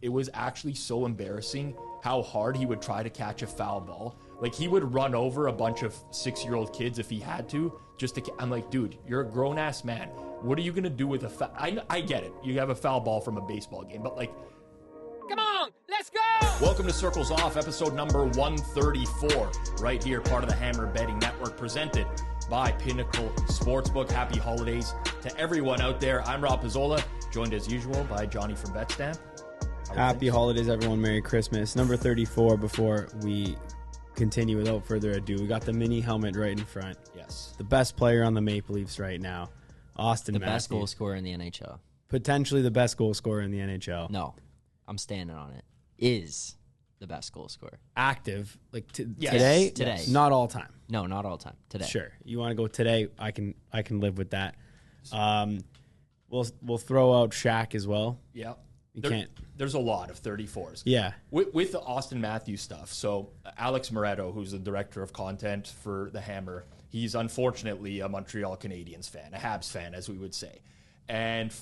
it was actually so embarrassing how hard he would try to catch a foul ball. Like, he would run over a bunch of 6-year-old kids if he had to, I'm like, dude, you're a grown-ass man. What are you going to do with a foul? I get it. You have a foul ball from a baseball game, but like, come on, let's go! Welcome to Circles Off, episode number 134, right here, part of the Hammer Betting Network, presented by Pinnacle Sportsbook. Happy holidays to everyone out there. I'm Rob Pizzola, joined as usual by Johnny from Betstamp. Happy holidays, everyone. Merry Christmas. Number 34, before we continue without further ado, we got the mini helmet right in front. Yes. The best player on the Maple Leafs right now, Austin Matthews. The best goal scorer in the NHL. Potentially the best goal scorer in the NHL. No, I'm standing on it. Is the best goal scorer. Active, like Yes. today? Today. Not all time. No, not all time. Today. Sure. You want to go today, I can live with that. We'll throw out Shaq as well. Yeah. Can't. There's a lot of 34s. Yeah. With the Austin Matthews stuff, so Alex Moretto, who's the director of content for the Hammer, he's unfortunately a Montreal Canadiens fan, a Habs fan, as we would say. And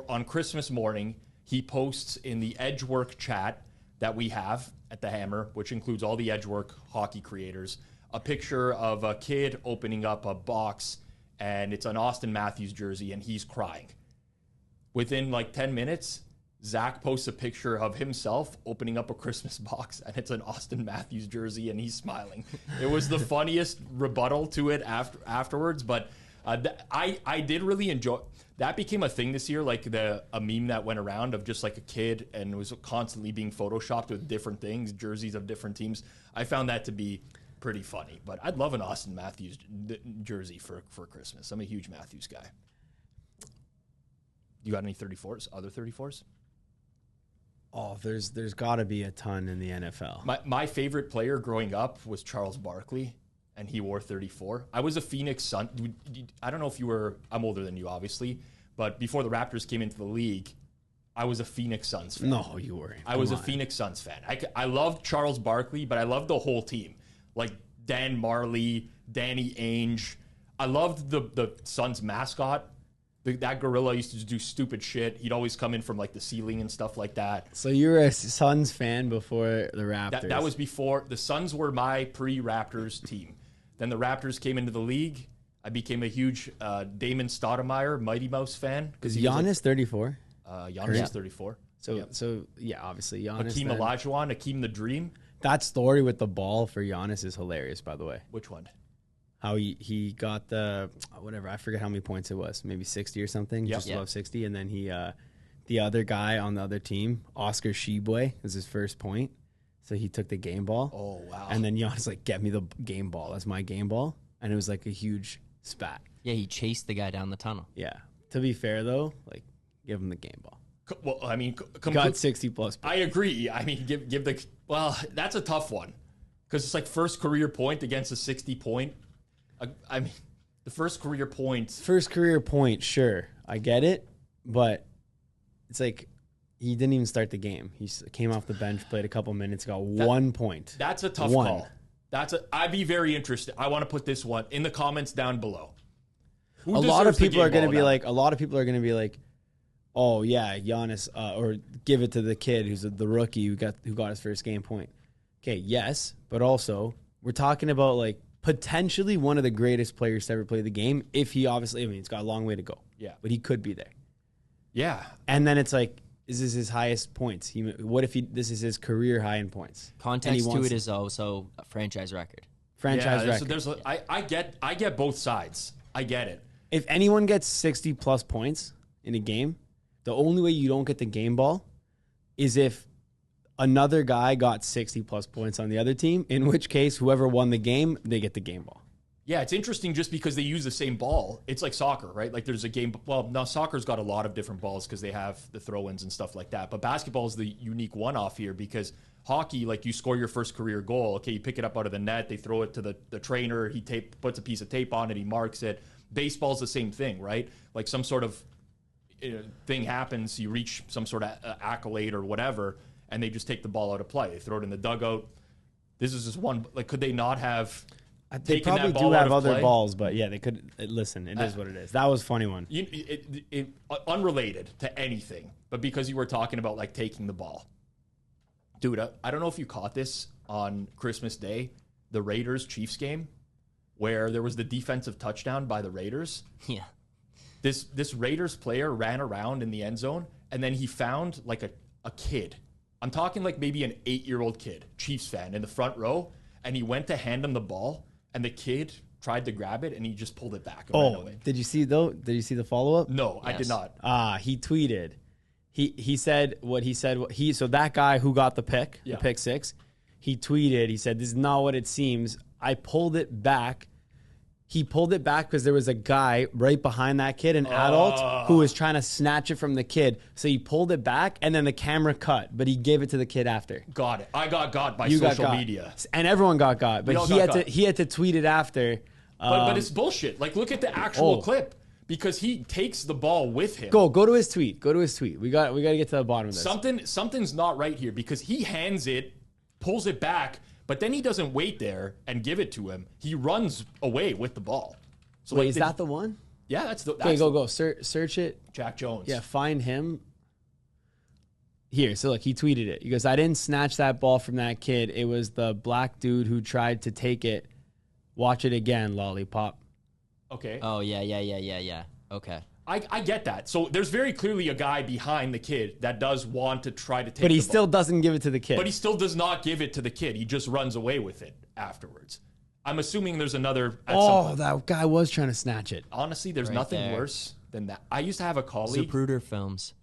on Christmas morning, he posts in the Edgework chat that we have at the Hammer, which includes all the Edgework hockey creators, a picture of a kid opening up a box, and it's an Austin Matthews jersey, and he's crying. Within like 10 minutes, Zach posts a picture of himself opening up a Christmas box, and it's an Austin Matthews jersey, and he's smiling. It was the funniest rebuttal to it afterwards, but I did really enjoy. That became a thing this year, like a meme that went around of just like a kid, and it was constantly being photoshopped with different things, jerseys of different teams. I found that to be pretty funny, but I'd love an Austin Matthews jersey for Christmas. I'm a huge Matthews guy. You got any 34s? Other 34s? Oh, there's got to be a ton in the NFL. My favorite player growing up was Charles Barkley, and he wore 34. I was a Phoenix Sun. I don't know if you were. I'm older than you, obviously, but before the Raptors came into the league, I was a Phoenix Suns fan. No, you weren't. I was a Phoenix Suns fan. I loved Charles Barkley, but I loved the whole team, like Dan Marley, Danny Ainge. I loved the Suns mascot. That gorilla used to do stupid shit. He'd always come in from like the ceiling and stuff like that. So you were a Suns fan before the Raptors. That was before. The Suns were my pre-Raptors team. Then the Raptors came into the league. I became a huge Damon Stoudemire, Mighty Mouse fan. Is Giannis like, 34? Giannis is 34. So yeah, obviously Giannis. Hakeem Olajuwon, Hakeem the Dream. That story with the ball for Giannis is hilarious, by the way. Which one? How he got the, whatever, I forget how many points it was, maybe 60 or something, just above 60. And then the other guy on the other team, Oscar Sheboy, was his first point. So he took the game ball. Oh, wow. And then Giannis like, get me the game ball. That's my game ball. And it was like a huge spat. Yeah, he chased the guy down the tunnel. Yeah. To be fair, though, like, give him the game ball. Well, I mean, got 60 plus points. I agree. I mean, give the, well, that's a tough one. Because it's like first career point against a 60 point. I mean, the first career point. First career point, sure. I get it. But it's like he didn't even start the game. He came off the bench, played a couple minutes, got 1 point. That's a tough call. I'd be very interested. I want to put this one in the comments down below. A lot of people are going to be like, oh, yeah, Giannis, or give it to the kid who's the rookie who got his first game point. Okay, yes, but also we're talking about like potentially one of the greatest players to ever play the game. If he obviously, I mean, it's got a long way to go. Yeah, but he could be there. Yeah, and then it's like, is this his highest points? What if this is his career high in points? Context to it is also a franchise record. Record. So I get both sides. I get it. If anyone gets 60 plus points in a game, the only way you don't get the game ball is if another guy got 60 plus points on the other team, in which case whoever won the game, they get the game ball. Yeah, it's interesting just because they use the same ball. It's like soccer, right? Like there's a game. Well, now soccer's got a lot of different balls because they have the throw-ins and stuff like that. But basketball is the unique one-off here because hockey, like you score your first career goal. Okay, you pick it up out of the net. They throw it to the trainer. He puts a piece of tape on it. He marks it. Baseball's the same thing, right? Like some sort of thing happens. You reach some sort of accolade or whatever, and they just take the ball out of play. They throw it in the dugout. This is just one. Like, could they not have? They probably do have other balls, but yeah, they could. Listen, it is what it is. That was a funny one. Unrelated to anything, but because you were talking about like taking the ball, Dude, I don't know if you caught this on Christmas Day, the Raiders-Chiefs game, where there was the defensive touchdown by the Raiders. Yeah. This Raiders player ran around in the end zone, and then he found like a kid. I'm talking like maybe an 8-year-old kid, Chiefs fan, in the front row, and he went to hand him the ball, and the kid tried to grab it, and he just pulled it back and ran away. Did you see the follow-up? No, Yes. I did not. He tweeted. He said what he said. So that guy who got the pick, Yeah. the pick six, he tweeted. He said, "This is not what it seems. I pulled it back." He pulled it back because there was a guy right behind that kid, an adult, who was trying to snatch it from the kid. So he pulled it back, and then the camera cut, but he gave it to the kid after. Got it. I got by You got social got. media. And everyone got, but We all he got. he had to tweet it after. But it's bullshit. Like, look at the actual clip, because he takes the ball with him. Go to his tweet. Go to his tweet. We got to get to the bottom of this. Something's not right here, because he hands it, pulls it back, but then he doesn't wait there and give it to him. He runs away with the ball. So Wait, like, is that the one? Yeah, that's the. Okay, go. Search it. Jack Jones. Yeah, find him. Here, so look, he tweeted it. He goes, "I didn't snatch that ball from that kid. It was the black dude who tried to take it. Watch it again, lollipop." Okay. Oh, yeah. Okay. I get that. So there's very clearly a guy behind the kid that does want to try to take But he the still ball. doesn't give it to the kid. But he still does not give it to the kid. He just runs away with it afterwards. I'm assuming there's another. At some point. That guy was trying to snatch it. Honestly, there's Right nothing there. worse than that. I used to have a colleague. Zapruder films.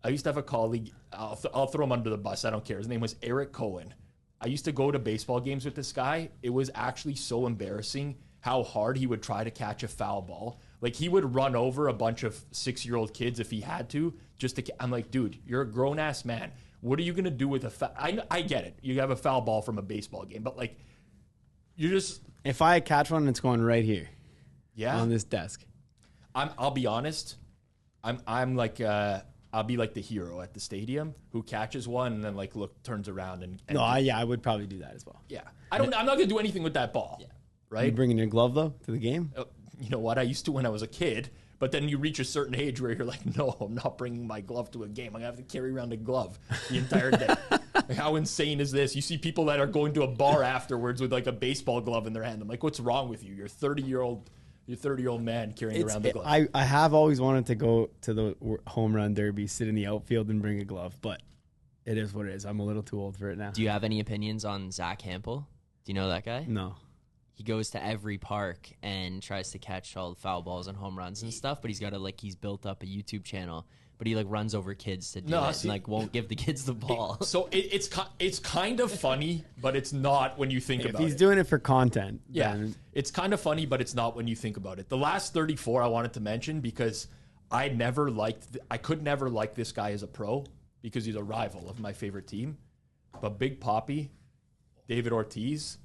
I'll throw him under the bus. I don't care. His name was Eric Cohen. I used to go to baseball games with this guy. It was actually so embarrassing how hard he would try to catch a foul ball. Like, he would run over a bunch of 6-year-old kids if he had to, just to. I'm like, dude, you're a grown ass man. What are you gonna do with a foul? I get it. You have a foul ball from a baseball game, but like, you just. If I catch one, it's going right here on this desk. I'll be honest. I'm like I'll be like the hero at the stadium who catches one and then like turns around and No, I would probably do that as well. yeah. I'm not gonna do anything with that ball. Yeah. Right. You bringing your glove though to the game? You know what? I used to when I was a kid, but then you reach a certain age where you're like, no, I'm not bringing my glove to a game. I'm gonna have to carry around a glove the entire day. Like, how insane is this? You see people that are going to a bar afterwards with like a baseball glove in their hand. I'm like, what's wrong with you? You're a 30-year-old man carrying around the glove. I have always wanted to go to the home run derby, sit in the outfield, and bring a glove, but it is what it is. I'm a little too old for it now. Do you have any opinions on Zach Hampel? Do you know that guy? No. He goes to every park and tries to catch all the foul balls and home runs and stuff, but he's built up a YouTube channel, but he like runs over kids to do it and like won't give the kids the ball. So it's kind of funny, but it's not when you think If about it. he's doing it for content, Yeah, then it's kind of funny, but it's not when you think about it. The last 34 I wanted to mention because I could never like this guy as a pro because he's a rival of my favorite team. But Big Papi, David Ortiz,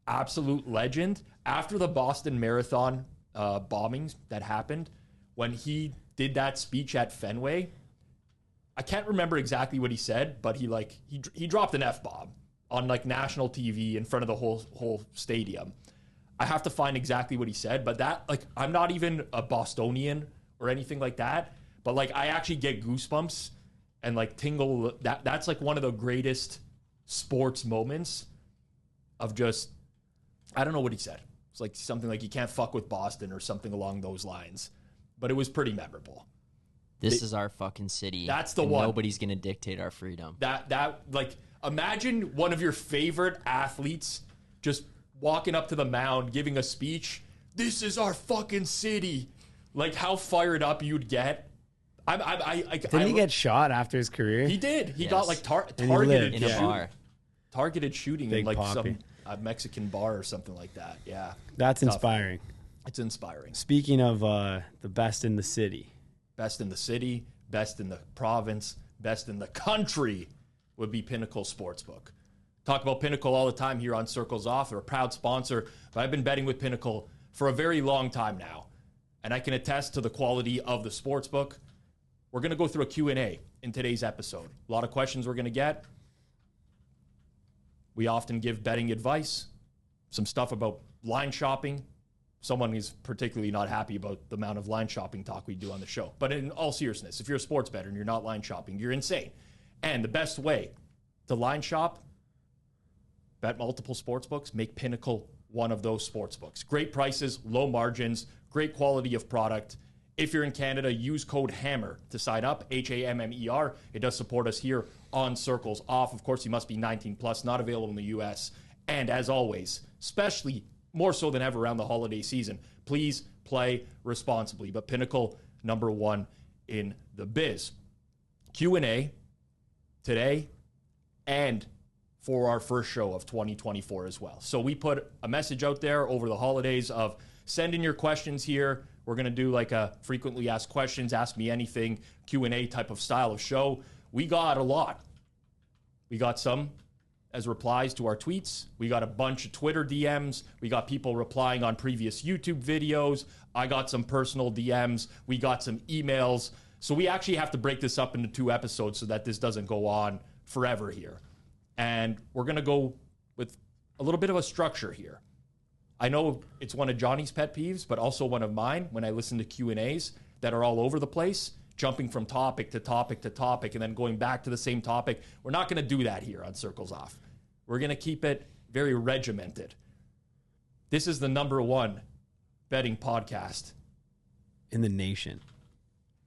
absolute legend. After the Boston Marathon bombings that happened, when he did that speech at Fenway, I can't remember exactly what he said, but he dropped an F-bomb on like national TV in front of the whole stadium. I have to find exactly what he said, but that, like, I'm not even a Bostonian or anything like that, but like I actually get goosebumps and like tingle. That's like one of the greatest sports moments of just, I don't know what he said. It's like something like you can't fuck with Boston or something along those lines, but it was pretty memorable. This is our fucking city. That's the and one. Nobody's gonna dictate our freedom. That like, imagine one of your favorite athletes just walking up to the mound, giving a speech. This is our fucking city. Like how fired up you'd get. didn't he get shot after his career? He did. He Yes. got like And he lived. In a bar. targeted shooting Big in like Papi. a Mexican bar or something like that. Yeah, That's Tough. inspiring. It's inspiring. Speaking of the best in the city, Best in the city, best in the province, best in the country would be Pinnacle Sportsbook. Talk about Pinnacle all the time here on Circles Off. They're a proud sponsor, but I've been betting with Pinnacle for a very long time now, and I can attest to the quality of the sportsbook. We're going to go through a Q&A in today's episode. A lot of questions we're going to get. We often give betting advice, some stuff about line shopping. Someone is particularly not happy about the amount of line shopping talk we do on the show. But in all seriousness, if you're a sports bettor and you're not line shopping, you're insane. And the best way to line shop, bet multiple sportsbooks, make Pinnacle one of those sportsbooks. Great prices, low margins, great quality of product. If you're in Canada, use code HAMMER to sign up, HAMMER. It does support us here on Circles Off. Of course, you must be 19 plus, not available in the U.S. And as always, especially more so than ever around the holiday season, please play responsibly. But Pinnacle, number one in the biz. Q&A today and for our first show of 2024 as well. So we put a message out there over the holidays of send in your questions here. We're going to do like a frequently asked questions, ask me anything, Q&A type of style of show. We got a lot. We got some as replies to our tweets. We got a bunch of Twitter DMs. We got people replying on previous YouTube videos. I got some personal DMs. We got some emails. So we actually have to break this up into 2 episodes so that this doesn't go on forever here. And we're going to go with a little bit of a structure here. I know it's one of Johnny's pet peeves, but also one of mine when I listen to Q&As that are all over the place, jumping from topic to topic to topic and then going back to the same topic. We're not going to do that here on Circles Off. We're going to keep it very regimented. This is the number 1 betting podcast in the nation,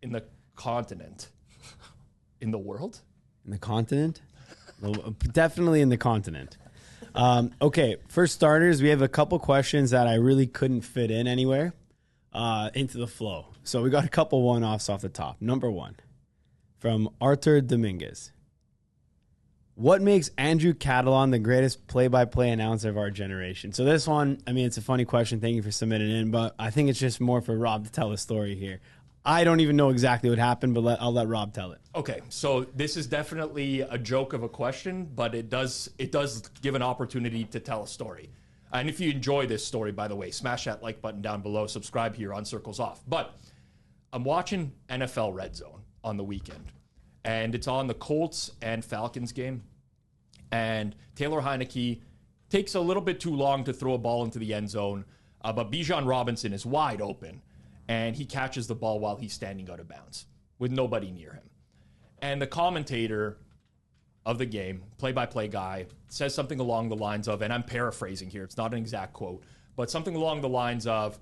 in the continent, in the world, in the continent. Well, definitely in the continent. Okay, for starters, we have a couple questions that I really couldn't fit in anywhere into the flow. So we got a couple one-offs off the top. Number 1, from Arthur Dominguez. What makes Andrew Catalon the greatest play-by-play announcer of our generation? So this one, I mean, it's a funny question. Thank you for submitting it in, but I think it's just more for Rob to tell a story here. I don't even know exactly what happened, but I'll let Rob tell it. Okay, so this is definitely a joke of a question, but it does give an opportunity to tell a story. And if you enjoy this story, by the way, smash that like button down below, subscribe here on Circles Off. But I'm watching NFL Red Zone on the weekend, and it's on the Colts and Falcons game. And Taylor Heineke takes a little bit too long to throw a ball into the end zone, but Bijan Robinson is wide open. And he catches the ball while he's standing out of bounds with nobody near him. And the commentator of the game, play-by-play guy, says something along the lines of, and I'm paraphrasing here, it's not an exact quote, but something along the lines of,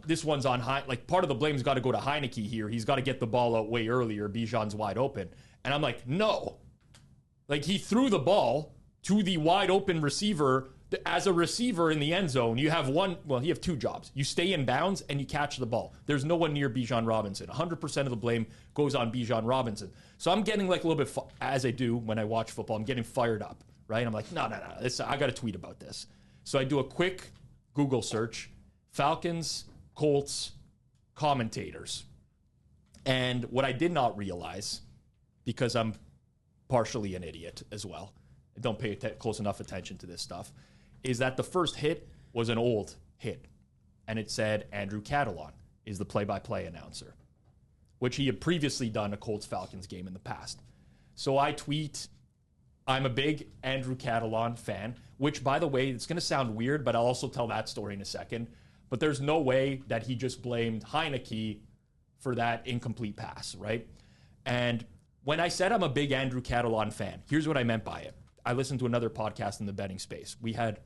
this one's on high, like part of the blame's got to go to Heineke here. He's got to get the ball out way earlier. Bijan's wide open. And I'm like, no. Like he threw the ball to the wide open receiver. As a receiver in the end zone, you have 2 jobs. You stay in bounds and you catch the ball. There's no one near Bijan Robinson. 100% of the blame goes on Bijan Robinson. So I'm getting like a little bit, as I do when I watch football, I'm getting fired up, right? I'm like, no. I got to tweet about this. So I do a quick Google search, Falcons, Colts, commentators. And what I did not realize, because I'm partially an idiot as well, I don't pay close enough attention to this stuff, is that the first hit was an old hit. And it said Andrew Catalon is the play-by-play announcer, which he had previously done a Colts-Falcons game in the past. So I tweet, I'm a big Andrew Catalon fan, which, by the way, it's going to sound weird, but I'll also tell that story in a second. But there's no way that he just blamed Heineke for that incomplete pass, right? And when I said I'm a big Andrew Catalon fan, here's what I meant by it. I listened to another podcast in the betting space. We had,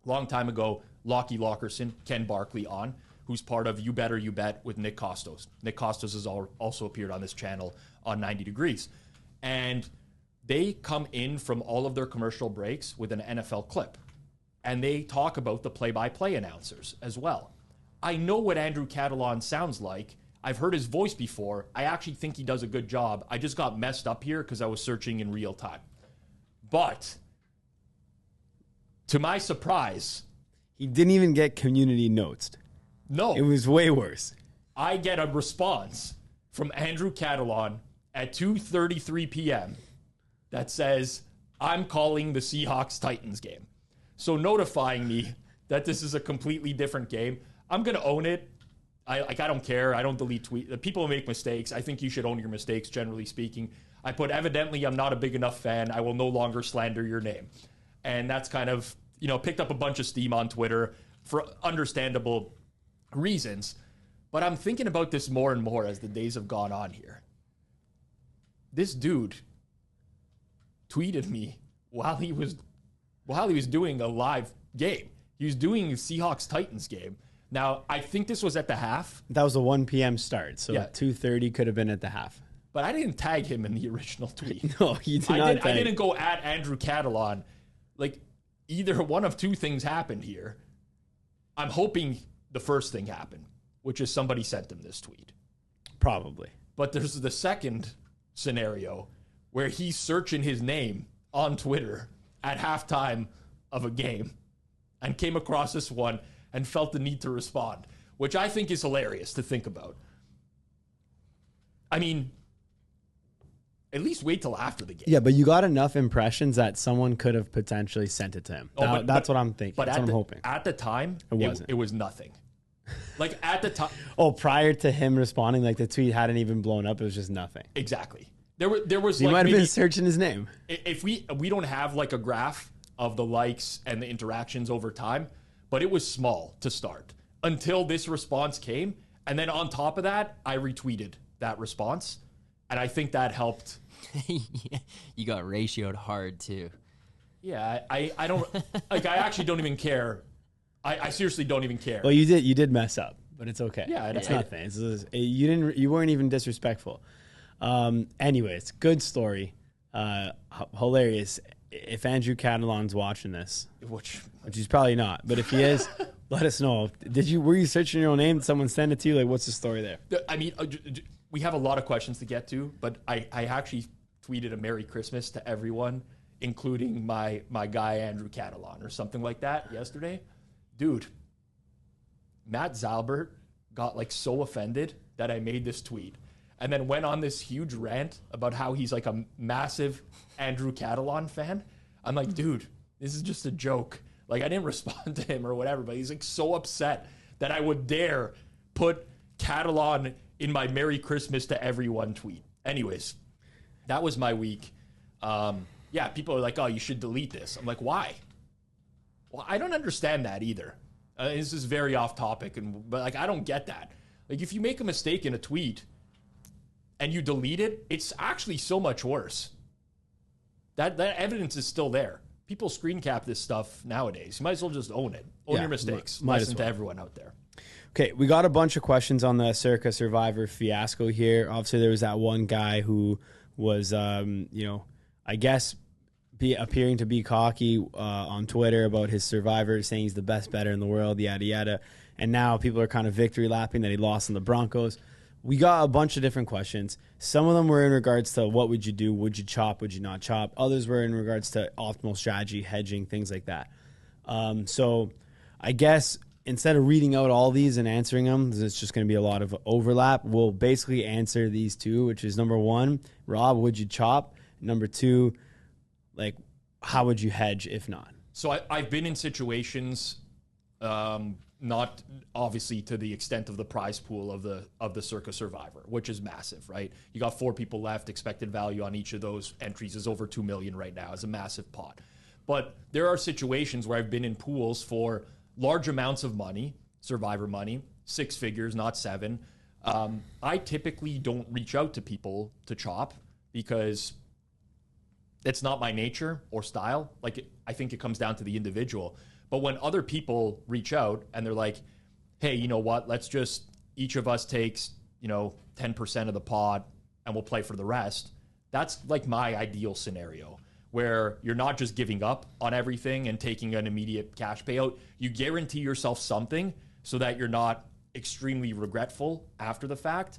a long time ago, Lockie Lockerson, Ken Barkley on, who's part of You Better You Bet with Nick Costos. Nick Costos has also appeared on this channel on 90 Degrees. And they come in from all of their commercial breaks with an NFL clip. And they talk about the play-by-play announcers as well. I know what Andrew Catalon sounds like. I've heard his voice before. I actually think he does a good job. I just got messed up here because I was searching in real time. But to my surprise, he didn't even get community notes. No. It was way worse. I get a response from Andrew Catalon at 2:33 p.m. that says, I'm calling the Seahawks-Titans game. So notifying me that this is a completely different game. I'm going to own it. I don't care. I don't delete tweets. People make mistakes. I think you should own your mistakes, generally speaking. I put, evidently, I'm not a big enough fan. I will no longer slander your name. And that's kind of, picked up a bunch of steam on Twitter for understandable reasons. But I'm thinking about this more and more as the days have gone on here. This dude tweeted me while he was doing a live game. He was doing Seahawks-Titans game. Now, I think this was at the half. That was a 1 p.m. start, so 2:30 could have been at the half. But I didn't tag him in the original tweet. No, you did not tag. I didn't go at Andrew Catalon. Like, either one of two things happened here. I'm hoping the first thing happened, which is somebody sent him this tweet. Probably. But there's the second scenario where he's searching his name on Twitter at halftime of a game and came across this one and felt the need to respond, which I think is hilarious to think about. I mean, at least wait till after the game. Yeah, but you got enough impressions that someone could have potentially sent it to him. That's what I'm thinking. That's what I'm hoping. At the time, it was nothing. Like, at the time. Oh, prior to him responding, like, the tweet hadn't even blown up. It was just nothing. Exactly. There was he might have been searching his name. If we don't have like a graph of the likes and the interactions over time, but it was small to start until this response came, and then on top of that, I retweeted that response, and I think that helped. You got ratioed hard too. Yeah, I don't like. I actually don't even care. I seriously don't even care. Well, you did mess up, but it's okay. Yeah, it's nothing. You weren't even disrespectful. Anyways, good story. Hilarious. If Andrew Catalon's watching this, which he's probably not, but if he is, let us know. Were you searching your own name? Did someone send it to you? Like, what's the story there? I mean, we have a lot of questions to get to, but I actually tweeted a Merry Christmas to everyone, including my guy Andrew Catalon or something like that yesterday. Dude, Matt Zalbert got like so offended that I made this tweet. And then went on this huge rant about how he's like a massive Andrew Catalon fan. I'm like, dude, this is just a joke. Like, I didn't respond to him or whatever, but he's like so upset that I would dare put Catalon in my Merry Christmas to everyone tweet. Anyways, that was my week. Yeah, people are like, oh, you should delete this. I'm like, why? Well, I don't understand that either. This is very off topic, but like, I don't get that. Like, if you make a mistake in a tweet and you delete it, it's actually so much worse. That evidence is still there. People screen cap this stuff nowadays. You might as well just own it. Own your mistakes. Listen to everyone out there. Okay, we got a bunch of questions on the Circa Survivor fiasco here. Obviously, there was that one guy who was, I guess, appearing to be cocky on Twitter about his Survivor, saying he's the best bettor in the world, yada, yada. And now people are kind of victory lapping that he lost in the Broncos. We got a bunch of different questions. Some of them were in regards to what would you do? Would you chop? Would you not chop? Others were in regards to optimal strategy, hedging, things like that. So I guess instead of reading out all these and answering them, it's just going to be a lot of overlap. We'll basically answer these two, which is number one, Rob, would you chop? Number two, like, how would you hedge if not? So I've been in situations, not obviously to the extent of the prize pool of the Circa Survivor, which is massive, right? You got 4 people left. Expected value on each of those entries is over $2 million right now. It's a massive pot. But there are situations where I've been in pools for large amounts of money, Survivor money, 6 figures, not 7. I typically don't reach out to people to chop because it's not my nature or style. Like, I think it comes down to the individual. But when other people reach out and they're like, hey, you know what? Let's just, each of us takes, 10% of the pot and we'll play for the rest. That's like my ideal scenario where you're not just giving up on everything and taking an immediate cash payout. You guarantee yourself something so that you're not extremely regretful after the fact,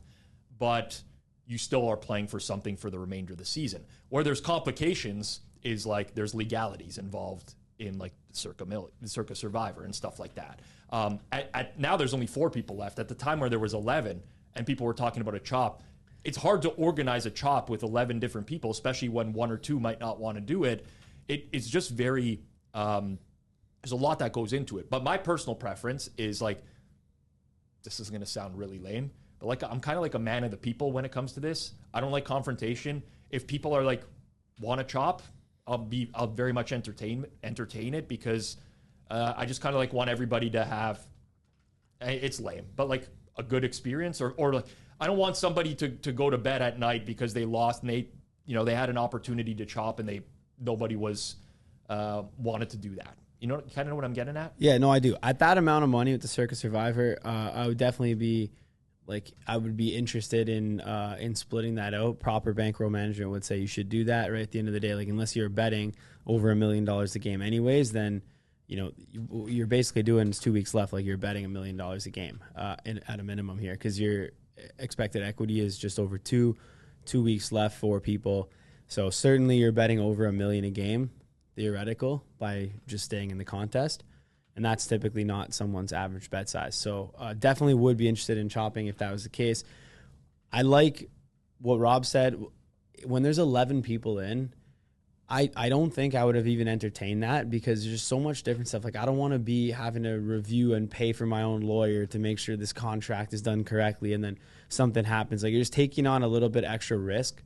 but you still are playing for something for the remainder of the season. Where there's complications is like there's legalities involved in like the Circa Survivor and stuff like that. Now there's only 4 people left. At the time where there was 11 and people were talking about a chop, it's hard to organize a chop with 11 different people, especially when 1 or 2 might not want to do it. It's just very, there's a lot that goes into it. But my personal preference is like, this is going to sound really lame, but like I'm kind of like a man of the people when it comes to this. I don't like confrontation. If people are like, want to chop, I'll very much entertain it because I just kind of like want everybody to have, it's lame, but like a good experience or like, I don't want somebody to go to bed at night because they lost and they had an opportunity to chop and they nobody was wanted to do that. You know, kind of know what I'm getting at? Yeah, no, I do. At that amount of money with the Circa Survivor, I would definitely be I would be interested in splitting that out. Proper bankroll management would say you should do that. Right at the end of the day, like unless you're betting over $1 million a game, anyways, then you're basically doing it's 2 weeks left. Like you're betting $1 million a game at a minimum here because your expected equity is just over 2 weeks left for people. So certainly you're betting over $1 million a game. Theoretical by just staying in the contest, and that's typically not someone's average bet size. So definitely would be interested in chopping if that was the case. I like what Rob said. When there's 11 people in, I don't think I would have even entertained that because there's just so much different stuff. Like I don't want to be having to review and pay for my own lawyer to make sure this contract is done correctly, and then something happens. Like you're just taking on a little bit extra risk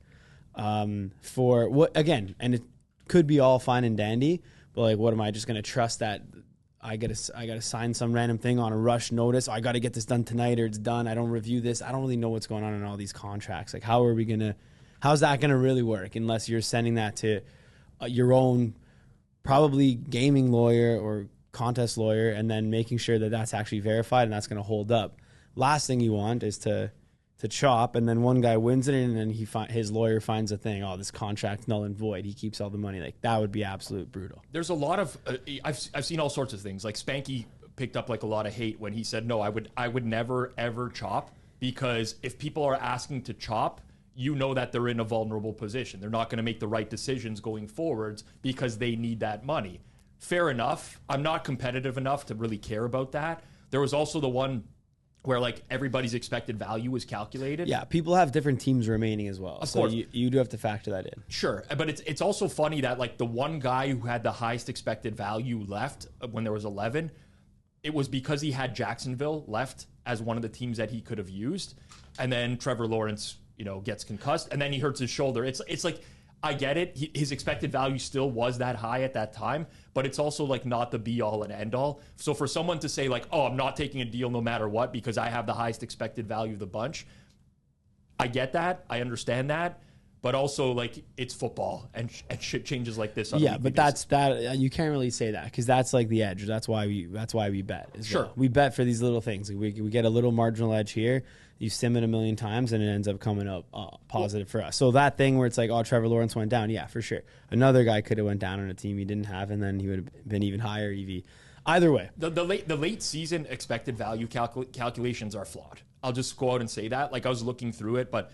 for what again, and it could be all fine and dandy, but like, what am I just going to trust that I gotta sign some random thing on a rush notice? I got to get this done tonight or it's done. I don't review this. I don't really know what's going on in all these contracts. Like, how's that going to really work unless you're sending that to your own probably gaming lawyer or contest lawyer and then making sure that that's actually verified and that's going to hold up. Last thing you want is to chop, and then one guy wins it, and then his lawyer finds a thing. Oh, this contract's null and void. He keeps all the money. Like that would be absolute brutal. There's a lot of I've seen all sorts of things. Like Spanky picked up like a lot of hate when he said, "No, I would never ever chop because if people are asking to chop, you know that they're in a vulnerable position. They're not going to make the right decisions going forwards because they need that money." Fair enough. I'm not competitive enough to really care about that. There was also the one where like everybody's expected value was calculated. Yeah, people have different teams remaining as well. Of course. You do have to factor that in. Sure, but it's also funny that like the one guy who had the highest expected value left when there was 11, it was because he had Jacksonville left as one of the teams that he could have used, and then Trevor Lawrence, gets concussed, and then he hurts his shoulder. It's like, I get it. His expected value still was that high at that time, but it's also like not the be all and end all. So for someone to say like, oh, I'm not taking a deal no matter what because I have the highest expected value of the bunch, I get that. I understand that. But also like it's football and shit changes like this. Yeah, but that you can't really say that because that's like the edge. That's why we bet. Sure. Well. We bet for these little things. We get a little marginal edge here. You sim it a million times and it ends up coming up positive for us. So that thing where it's like, oh, Trevor Lawrence went down. Yeah, for sure. Another guy could have went down on a team he didn't have, and then he would have been even higher EV. Either way. The late season expected value calculations are flawed. I'll just go out and say that. Like I was looking through it, but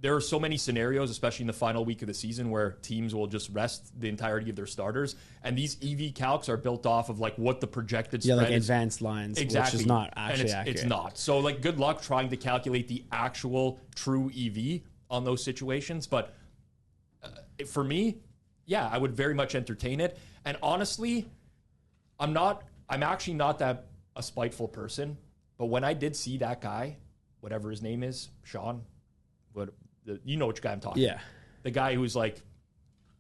there are so many scenarios, especially in the final week of the season, where teams will just rest the entirety of their starters. And these EV calcs are built off of like what the projected spread like advanced lines, exactly, which is not actually and accurate. It's not. So like good luck trying to calculate the actual true EV on those situations. But for me, yeah, I would very much entertain it. And honestly, I'm actually not that a spiteful person. But when I did see that guy, whatever his name is, Sean, you know which guy I'm talking about. Yeah. The guy who's like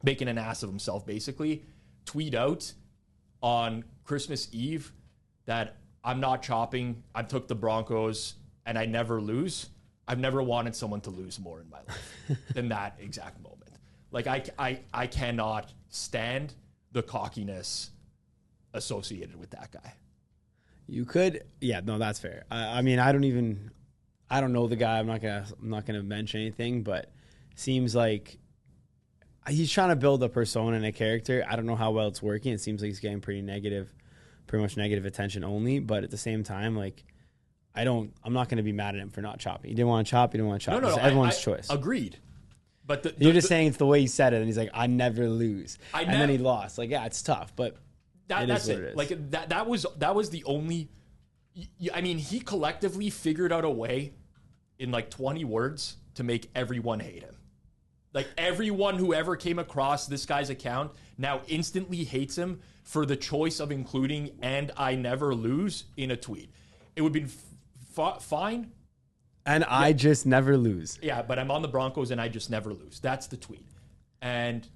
making an ass of himself, basically, tweet out on Christmas Eve that I'm not chopping. I took the Broncos and I never lose. I've never wanted someone to lose more in my life than that exact moment. Like I cannot stand the cockiness associated with that guy. You could, yeah, no, that's fair. I mean, I don't know the guy. I'm not gonna mention anything, but seems like he's trying to build a persona and a character. I don't know how well it's working. It seems like he's getting pretty much negative attention only. But at the same time, like I'm not gonna be mad at him for not chopping. He didn't want to chop. He didn't want to chop. No, it's everyone's choice. Agreed. But you're just saying it's the way he said it, and he's like, I never lose, and then he lost. Like, yeah, it's tough, but that's it. Like that was the only. I mean, he collectively figured out a way in like 20 words to make everyone hate him. Like everyone who ever came across this guy's account now instantly hates him for the choice of including "and I never lose" in a tweet. It would be fine. And yeah. I just never lose. Yeah, but I'm on the Broncos and I just never lose. That's the tweet. And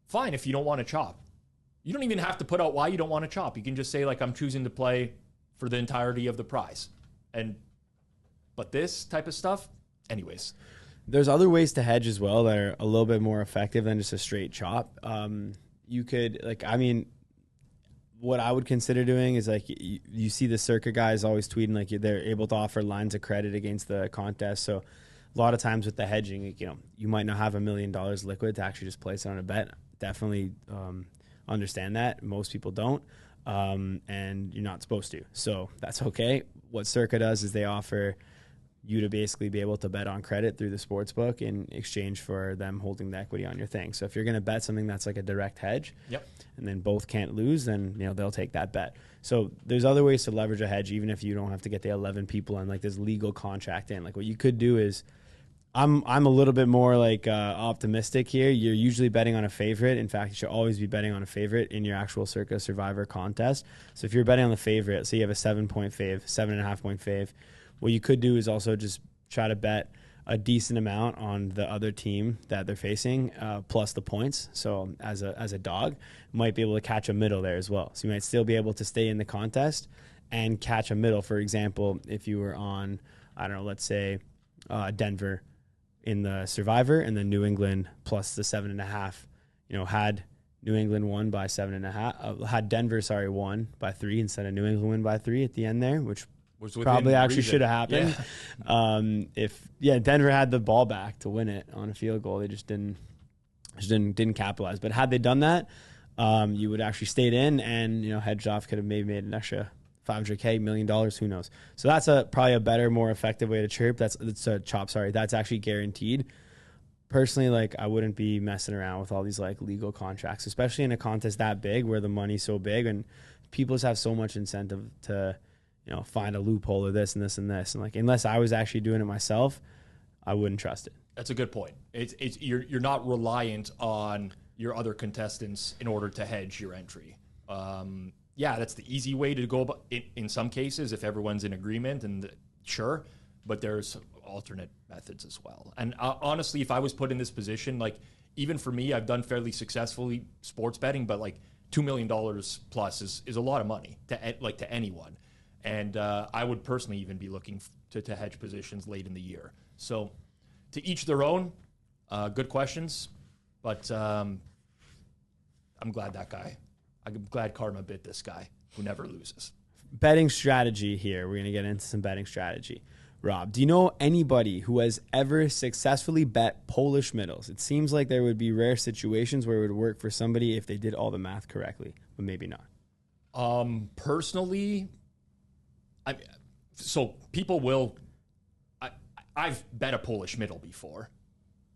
fine if you don't want to chop. You don't even have to put out why you don't want to chop. You can just say like, I'm choosing to play for the entirety of the prize. But this type of stuff, anyways. There's other ways to hedge as well that are a little bit more effective than just a straight chop. You could, what I would consider doing is like you see the Circa guys always tweeting like they're able to offer lines of credit against the contest. So a lot of times with the hedging, you might not have $1 million liquid to actually just place it on a bet. Definitely understand that. Most people don't, and you're not supposed to. So that's okay. What Circa does is they offer you to basically be able to bet on credit through the sports book in exchange for them holding the equity on your thing. So if you're going to bet something that's like a direct hedge, and then both can't lose, then they'll take that bet. So there's other ways to leverage a hedge, even if you don't have to get the 11 people and like this legal contract in. Like what you could do is, I'm a little bit more like optimistic here. You're usually betting on a favorite. In fact, you should always be betting on a favorite in your actual Circa Survivor contest. So if you're betting on the favorite, say you have a 7-point fave, 7.5-point fave, what you could do is also just try to bet a decent amount on the other team that they're facing, plus the points. So as a dog, might be able to catch a middle there as well. So you might still be able to stay in the contest and catch a middle. For example, if you were on, I don't know, let's say Denver in the Survivor and then New England plus the 7.5, had New England won by 7.5, had Denver, won by 3 instead of New England win by 3 at the end there, which probably actually should have happened. Yeah. Denver had the ball back to win it on a field goal. They just didn't capitalize. But had they done that, you would actually stayed in and, hedged off, could have maybe made an extra $500K, $1 million, who knows. So that's probably a better, more effective way to chirp. That's a chop. That's actually guaranteed. Personally, like I wouldn't be messing around with all these like legal contracts, especially in a contest that big where the money's so big and people just have so much incentive to, find a loophole or this and this and this. And like, unless I was actually doing it myself, I wouldn't trust it. That's a good point. You're not reliant on your other contestants in order to hedge your entry. That's the easy way to go about it in some cases if everyone's in agreement and sure, but there's alternate methods as well. And honestly, if I was put in this position, like even for me, I've done fairly successfully sports betting, but like $2 million plus is a lot of money to anyone. And I would personally even be looking to hedge positions late in the year. So to each their own, good questions, but I'm glad I'm glad Karma bit this guy who never loses. Betting strategy here. We're going to get into some betting strategy. Rob, do you know anybody who has ever successfully bet Polish middles? It seems like there would be rare situations where it would work for somebody if they did all the math correctly, but maybe not. Personally, I've bet a Polish middle before,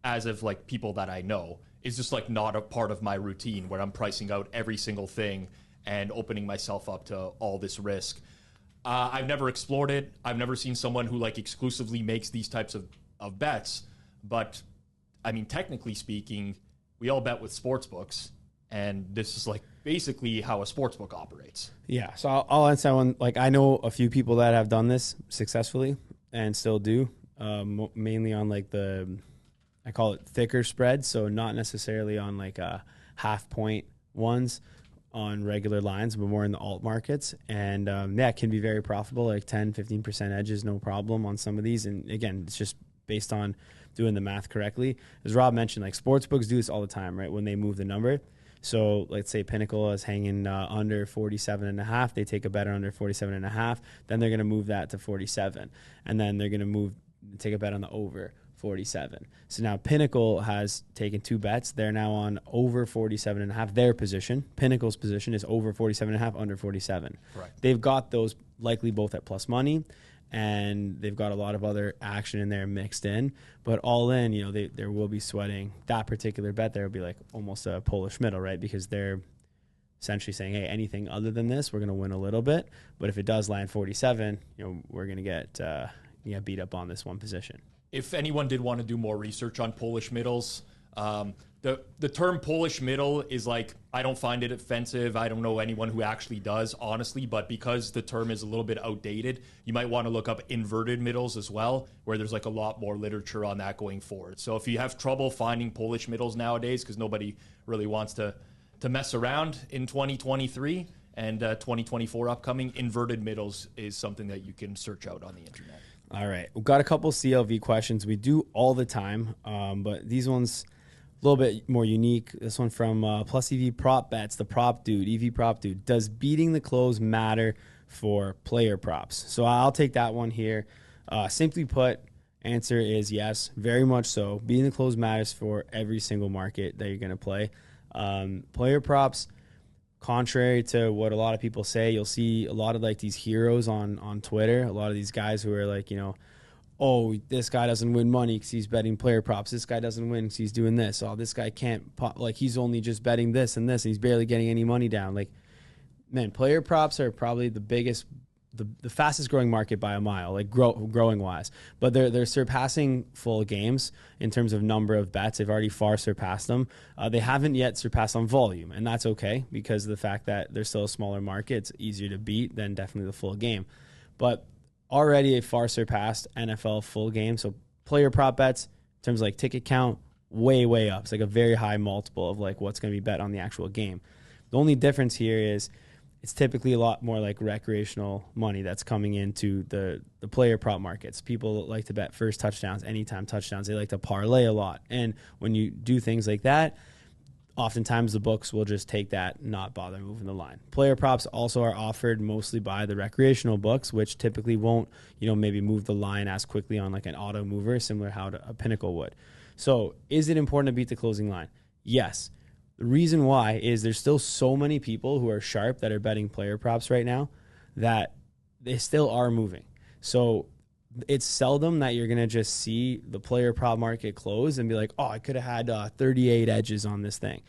as of like people that I know. It's just like not a part of my routine where I'm pricing out every single thing and opening myself up to all this risk. I've never explored it. I've never seen someone who like exclusively makes these types of bets. But I mean, technically speaking, we all bet with sportsbooks, and this is like basically how a sportsbook operates. Yeah. So I'll answer one. Like I know a few people that have done this successfully and still do, mainly on like I call it thicker spreads. So not necessarily on like half point ones on regular lines, but more in the alt markets. And it can be very profitable, like 10, 15% edges, no problem on some of these. And again, it's just based on doing the math correctly. As Rob mentioned, like sportsbooks do this all the time, right? When they move the number. So let's say Pinnacle is hanging under 47.5. They take a bet under 47.5. Then they're going to move that to 47. And then they're going to take a bet on the over 47. So now Pinnacle has taken 2 bets. They're now on over 47.5. Their position, Pinnacle's position, is over 47.5, under 47. Right. They've got those likely both at plus money, and they've got a lot of other action in there mixed in. But all in, there will be sweating. That particular bet there will be like almost a Polish middle, right? Because they're essentially saying, hey, anything other than this, we're going to win a little bit. But if it does land 47, we're going to get beat up on this one position. If anyone did want to do more research on Polish middles, the term Polish middle is like, I don't find it offensive. I don't know anyone who actually does, honestly, but because the term is a little bit outdated, you might want to look up inverted middles as well, where there's like a lot more literature on that going forward. So if you have trouble finding Polish middles nowadays, because nobody really wants to mess around in 2023 and 2024 upcoming, inverted middles is something that you can search out on the internet. All right. We've got a couple CLV questions we do all the time, but these ones a little bit more unique. This one from Plus EV Prop Bets, the prop dude, EV Prop Dude. Does beating the close matter for player props? So I'll take that one here. Simply put, answer is yes, very much so. Beating the close matters for every single market that you're going to play. Player props, contrary to what a lot of people say, you'll see a lot of like these heroes on Twitter, a lot of these guys who are like, oh, this guy doesn't win money because he's betting player props. This guy doesn't win because he's doing this. Oh, this guy can't, he's only just betting this and this, and he's barely getting any money down. Like, man, player props are probably the biggest, the fastest growing market by a mile, like growing wise. But they're surpassing full games in terms of number of bets. They've already far surpassed them. They haven't yet surpassed on volume, and that's okay because of the fact that they're still a smaller market. It's easier to beat than definitely the full game. But already a far surpassed NFL full game. So player prop bets in terms of like ticket count, way up. It's like a very high multiple of like what's going to be bet on the actual game. The only difference here is it's typically a lot more like recreational money that's coming into the player prop markets. People like to bet first touchdowns, anytime touchdowns. They like to parlay a lot. And when you do things like that, oftentimes the books will just take that, not bother moving the line. Player props also are offered mostly by the recreational books, which typically won't, maybe move the line as quickly on like an auto mover, similar how a Pinnacle would. So is it important to beat the closing line? Yes. The reason why is there's still so many people who are sharp that are betting player props right now that they still are moving. So it's seldom that you're going to just see the player prop market close and be like, oh, I could have had 38 edges on this thing.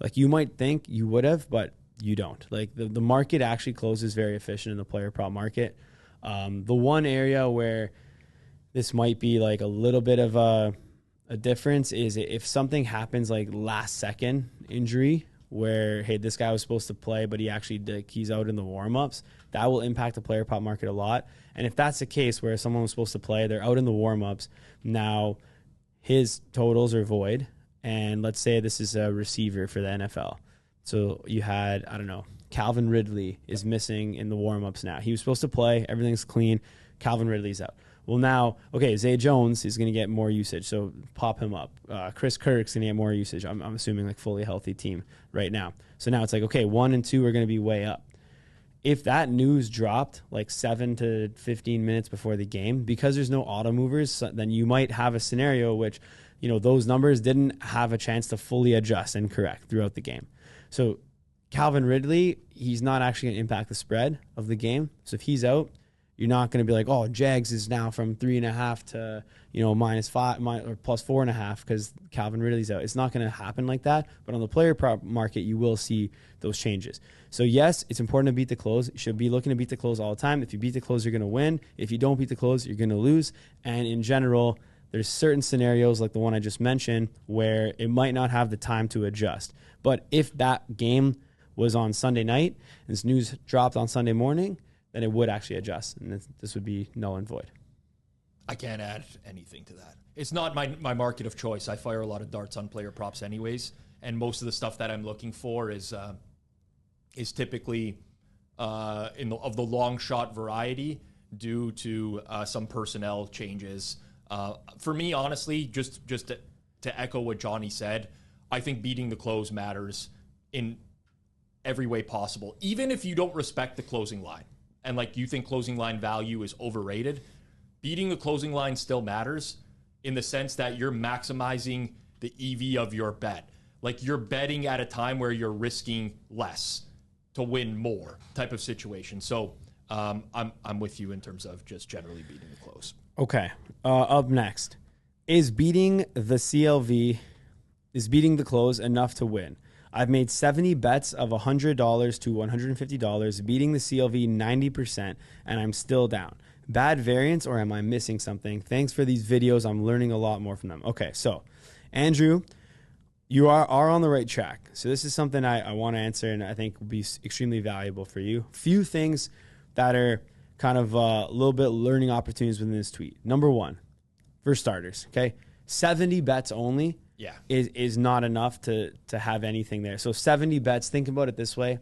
Like you might think you would have, but you don't. Like the market actually closes very efficient in the player prop market. The one area where this might be like a little bit of a difference is if something happens like last second injury where, hey, this guy was supposed to play, but he's out in the warm-ups, that will impact the player prop market a lot. And if that's the case where someone was supposed to play, they're out in the warm-ups, now his totals are void, and let's say this is a receiver for the NFL. So you had, Calvin Ridley is missing in the warm-ups now. He was supposed to play, everything's clean, Calvin Ridley's out. Well, now, okay, Zay Jones is going to get more usage, so pop him up. Chris Kirk's going to get more usage. I'm assuming like fully healthy team right now. So now it's like, okay, 1 and 2 are going to be way up. If that news dropped like 7 to 15 minutes before the game, because there's no auto movers, then you might have a scenario which, those numbers didn't have a chance to fully adjust and correct throughout the game. So Calvin Ridley, he's not actually going to impact the spread of the game. So if he's out, you're not going to be like, oh, Jags is now from 3.5 to, -5 or +4.5 because Calvin Ridley's out. It's not going to happen like that. But on the player prop market, you will see those changes. So yes, it's important to beat the close. You should be looking to beat the close all the time. If you beat the close, you're going to win. If you don't beat the close, you're going to lose. And in general, there's certain scenarios like the one I just mentioned where it might not have the time to adjust. But if that game was on Sunday night and this news dropped on Sunday morning, then it would actually adjust, and this would be null and void. I can't add anything to that. It's not my market of choice. I fire a lot of darts on player props anyways, and most of the stuff that I'm looking for is typically of the long shot variety due to some personnel changes. For me, honestly, just to echo what Johnny said, I think beating the close matters in every way possible, even if you don't respect the closing line. And like you think closing line value is overrated, beating the closing line still matters in the sense that you're maximizing the EV of your bet. Like you're betting at a time where you're risking less to win more type of situation. So I'm with you in terms of just generally beating the close. Okay. Up next, is beating the close enough to win? I've made 70 bets of $100 to $150, beating the CLV 90%, and I'm still down. Bad variance, or am I missing something? Thanks for these videos. I'm learning a lot more from them. Okay, so, Andrew, you are on the right track. So this is something I want to answer, and I think will be extremely valuable for you. Few things that are kind of a little bit learning opportunities within this tweet. Number one, for starters, okay, 70 bets only. Yeah, is not enough to have anything there. So 70 bets, think about it this way.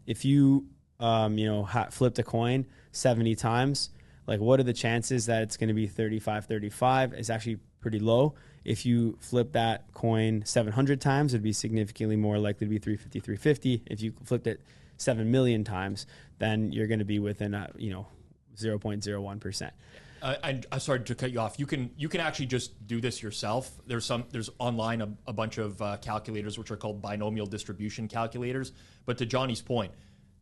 If you, flipped a coin 70 times, Like, what are the chances that it's going to be 35-35? It's actually pretty low. If you flip that coin 700 times, it'd be significantly more likely to be 350-350. If you flipped it 7 million times, then you're going to be within 0.01%. I'm sorry to cut you off. You can actually just do this yourself. There's online a bunch of calculators which are called binomial distribution calculators. But to Johnny's point,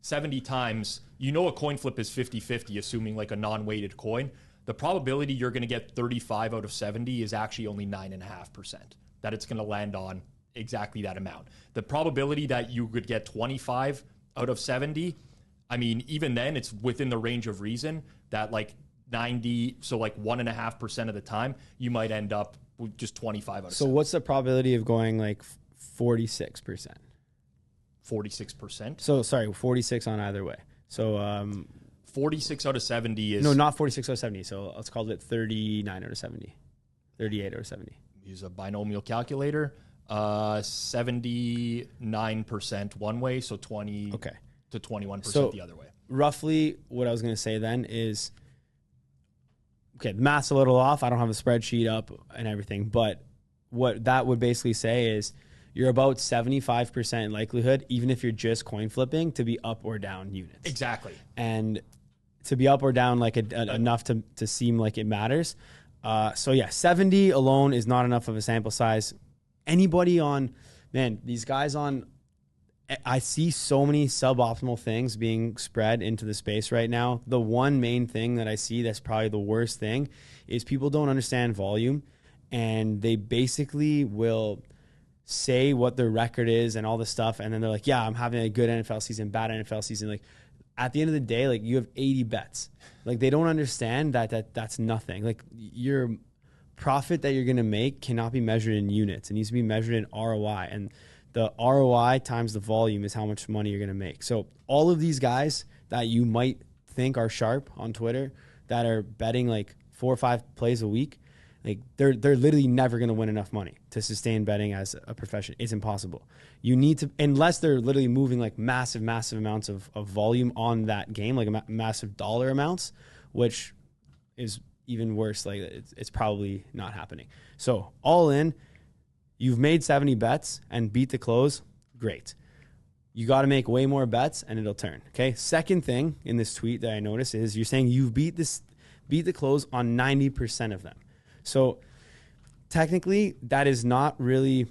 70 times, a coin flip is 50-50, assuming like a non-weighted coin. The probability you're going to get 35 out of 70 is actually only 9.5%, that it's going to land on exactly that amount. The probability that you could get 25 out of 70, I mean, even then it's within the range of reason that like 90, so like 1.5% of the time, you might end up with just 25 out of 70. So what's the probability of going like 46%? 46%? So, sorry, 46 on either way. So, 46 out of 70 is... No, not 46 out of 70. So let's call it 39 out of 70. 38 out of 70. Use a binomial calculator. 79% one way, so 20 to 21% the other way. Roughly what I was going to say then is, the math's a little off. I don't have a spreadsheet up and everything, but what that would basically say is you're about 75% likelihood, even if you're just coin flipping, to be up or down units. Exactly. And to be up or down like enough to seem like it matters. 70 alone is not enough of a sample size. Anybody these guys I see so many suboptimal things being spread into the space right now. The one main thing that I see that's probably the worst thing is people don't understand volume, and they basically will say what their record is and all this stuff, and then they're like, yeah, I'm having a good NFL season, bad NFL season. Like, at the end of the day, like, you have 80 bets. Like, they don't understand that's nothing. Like, your profit that you're going to make cannot be measured in units. It needs to be measured in ROI, and the ROI times the volume is how much money you're going to make. So all of these guys that you might think are sharp on Twitter that are betting like 4 or 5 plays a week, like they're literally never going to win enough money to sustain betting as a profession. It's impossible. You need to, unless they're literally moving like massive amounts of volume on that game, like massive dollar amounts, which is even worse. Like it's probably not happening. So all in, you've made 70 bets and beat the close. Great. You got to make way more bets and it'll turn. Okay. Second thing in this tweet that I noticed is you're saying you've beat the close on 90% of them. So technically that is not really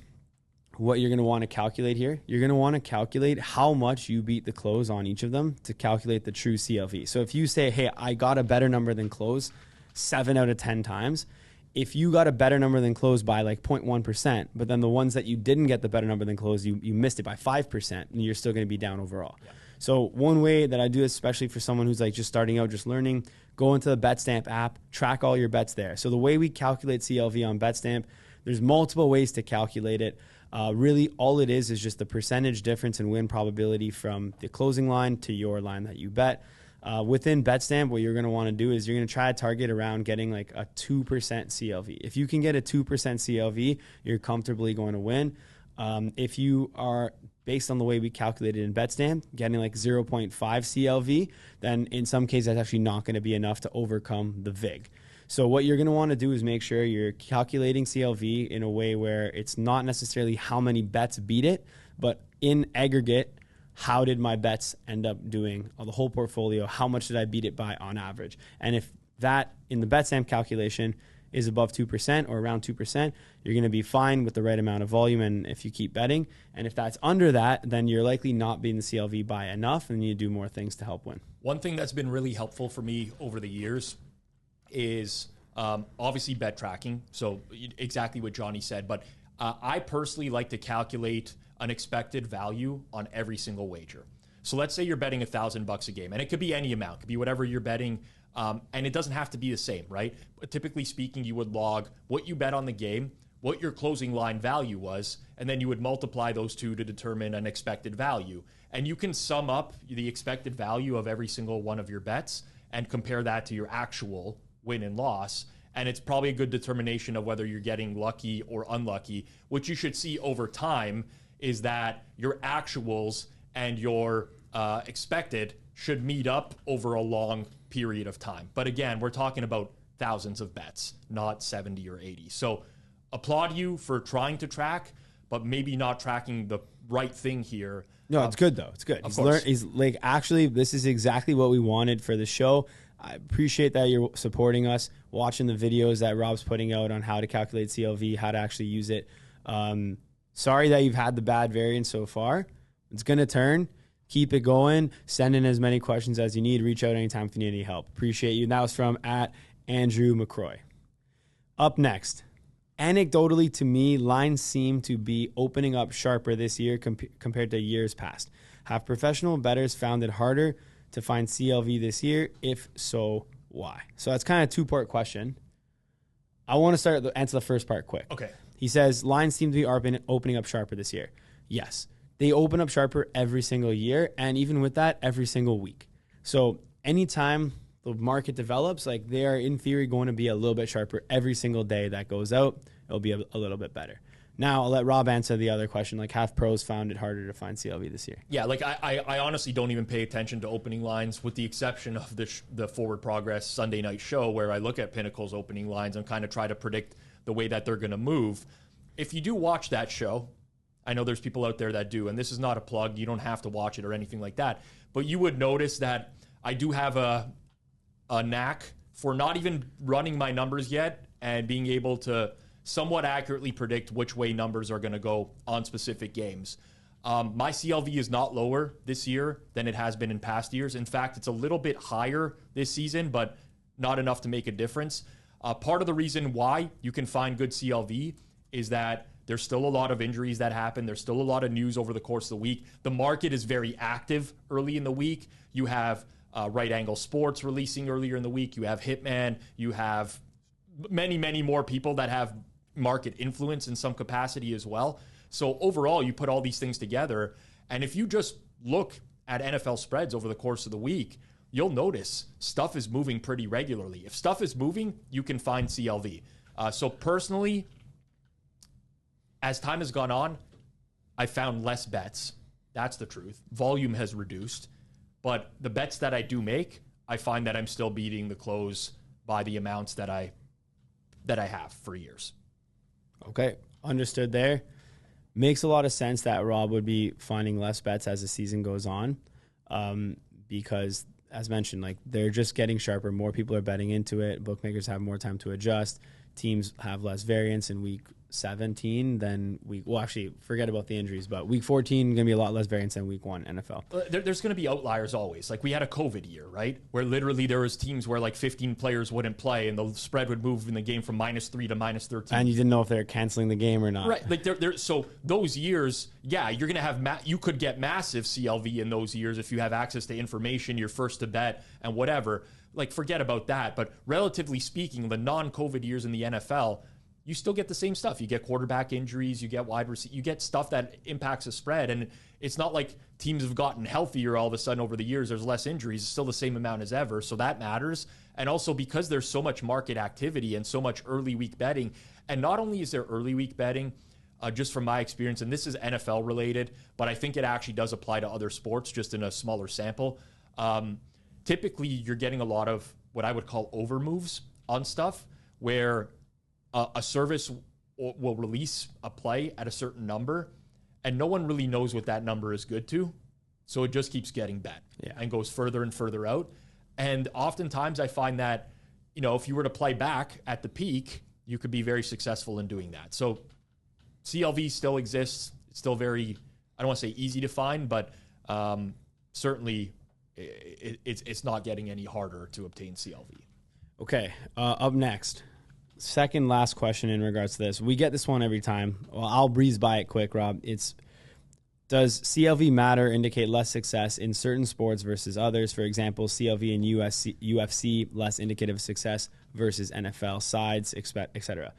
what you're going to want to calculate here. You're going to want to calculate how much you beat the close on each of them to calculate the true CLV. So if you say, hey, I got a better number than close 7 out of 10 times, if you got a better number than close by like 0.1%, but then the ones that you didn't get the better number than close, you missed it by 5%, and you're still going to be down overall. Yeah. So one way that I do this, especially for someone who's like just starting out, just learning, go into the Betstamp app, track all your bets there. So the way we calculate CLV on Betstamp, there's multiple ways to calculate it. Really, all it is just the percentage difference in win probability from the closing line to your line that you bet. Within Betstamp, what you're going to want to do is you're going to try to target around getting like a 2% CLV. If you can get a 2% CLV, you're comfortably going to win. If you are, based on the way we calculated in Betstamp, getting like 0.5 CLV, then in some cases that's actually not going to be enough to overcome the VIG. So what you're going to want to do is make sure you're calculating CLV in a way where it's not necessarily how many bets beat it, but in aggregate, how did my bets end up doing on the whole portfolio? How much did I beat it by on average? And if that in the Betstamp calculation is above 2% or around 2%, you're going to be fine with the right amount of volume. And if you keep betting, and if that's under that, then you're likely not beating the CLV by enough, and you do more things to help win. One thing that's been really helpful for me over the years is obviously bet tracking. So exactly what Johnny said, but I personally like to calculate an expected value on every single wager. So let's say you're betting $1,000 a game, and it could be any amount, it could be whatever you're betting, and it doesn't have to be the same, right? But typically speaking, you would log what you bet on the game, what your closing line value was, and then you would multiply those two to determine an expected value. And you can sum up the expected value of every single one of your bets and compare that to your actual win and loss. And it's probably a good determination of whether you're getting lucky or unlucky. What you should see over time is that your actuals and your expected should meet up over a long period of time. But again, we're talking about thousands of bets, not 70 or 80. So applaud you for trying to track, but maybe not tracking the right thing here. No, it's good though. It's good. He's like, actually, this is exactly what we wanted for the show. I appreciate that you're supporting us, watching the videos that Rob's putting out on how to calculate CLV, how to actually use it. Sorry that you've had the bad variance so far. It's going to turn. Keep it going. Send in as many questions as you need. Reach out anytime if you need any help. Appreciate you. And that was from @Andrew McCroy. Up next, anecdotally to me, lines seem to be opening up sharper this year compared to years past. Have professional bettors found it harder to find CLV this year? If so, why? So that's kind of a two-part question. I want to answer the first part quick. Okay. He says lines seem to be opening up sharper this year. Yes. They open up sharper every single year, and even with that, every single week. So anytime the market develops, like they are in theory going to be a little bit sharper every single day that goes out. It'll be a little bit better. Now I'll let Rob answer the other question. Like, have pros found it harder to find CLV this year? Yeah, like I honestly don't even pay attention to opening lines, with the exception of the Forward Progress Sunday night show, where I look at Pinnacle's opening lines and kind of try to predict the way that they're going to move. If you do watch that show, I know there's people out there that do, and this is not a plug. You don't have to watch it or anything like that. But you would notice that I do have a knack for not even running my numbers yet and being able to somewhat accurately predict which way numbers are going to go on specific games. My CLV is not lower this year than it has been in past years. In fact, it's a little bit higher this season, but not enough to make a difference. Part of the reason why you can find good CLV is that there's still a lot of injuries that happen. There's still a lot of news over the course of the week. The market is very active early in the week. You have Right Angle Sports releasing earlier in the week. You have Hitman. You have many, many more people that have market influence in some capacity as well. So overall, you put all these things together, and if you just look at NFL spreads over the course of the week, you'll notice stuff is moving pretty regularly. If stuff is moving, you can find CLV. So personally, as time has gone on, I found less bets. That's the truth. Volume has reduced. But the bets that I do make, I find that I'm still beating the close by the amounts that I have for years. Okay, understood there. Makes a lot of sense that Rob would be finding less bets as the season goes on, because, as mentioned, like they're just getting sharper. More people are betting into it. Bookmakers have more time to adjust. Teams have less variance in week 17 than actually, forget about the injuries, but week 14 going to be a lot less variance than week 1 NFL. There's going to be outliers always. Like we had a COVID year, right? Where literally there was teams where like 15 players wouldn't play and the spread would move in the game from -3 to -13. And you didn't know if they're canceling the game or not. Right. Like so those years, yeah, you're going to have, you could get massive CLV in those years if you have access to information, you're first to bet and whatever. Like forget about that. But relatively speaking, the non-COVID years in the NFL, you still get the same stuff. You get quarterback injuries, you get wide receiver, you get stuff that impacts the spread. And it's not like teams have gotten healthier all of a sudden over the years. There's less injuries. It's still the same amount as ever. So that matters. And also because there's so much market activity and so much early week betting. And not only is there early week betting, just from my experience, and this is NFL related, but I think it actually does apply to other sports just in a smaller sample. Typically, you're getting a lot of what I would call over moves on stuff where a service will release a play at a certain number, and no one really knows what that number is good to. So it just keeps getting bet and goes further and further out. And oftentimes I find that, if you were to play back at the peak, you could be very successful in doing that. So CLV still exists. It's still very, I don't want to say easy to find, but certainly it's not getting any harder to obtain CLV. Okay, up next. Second last question in regards to this. We get this one every time. Well, I'll breeze by it quick, Rob. Does CLV matter indicate less success in certain sports versus others? For example, CLV in UFC less indicative of success versus NFL sides, etc.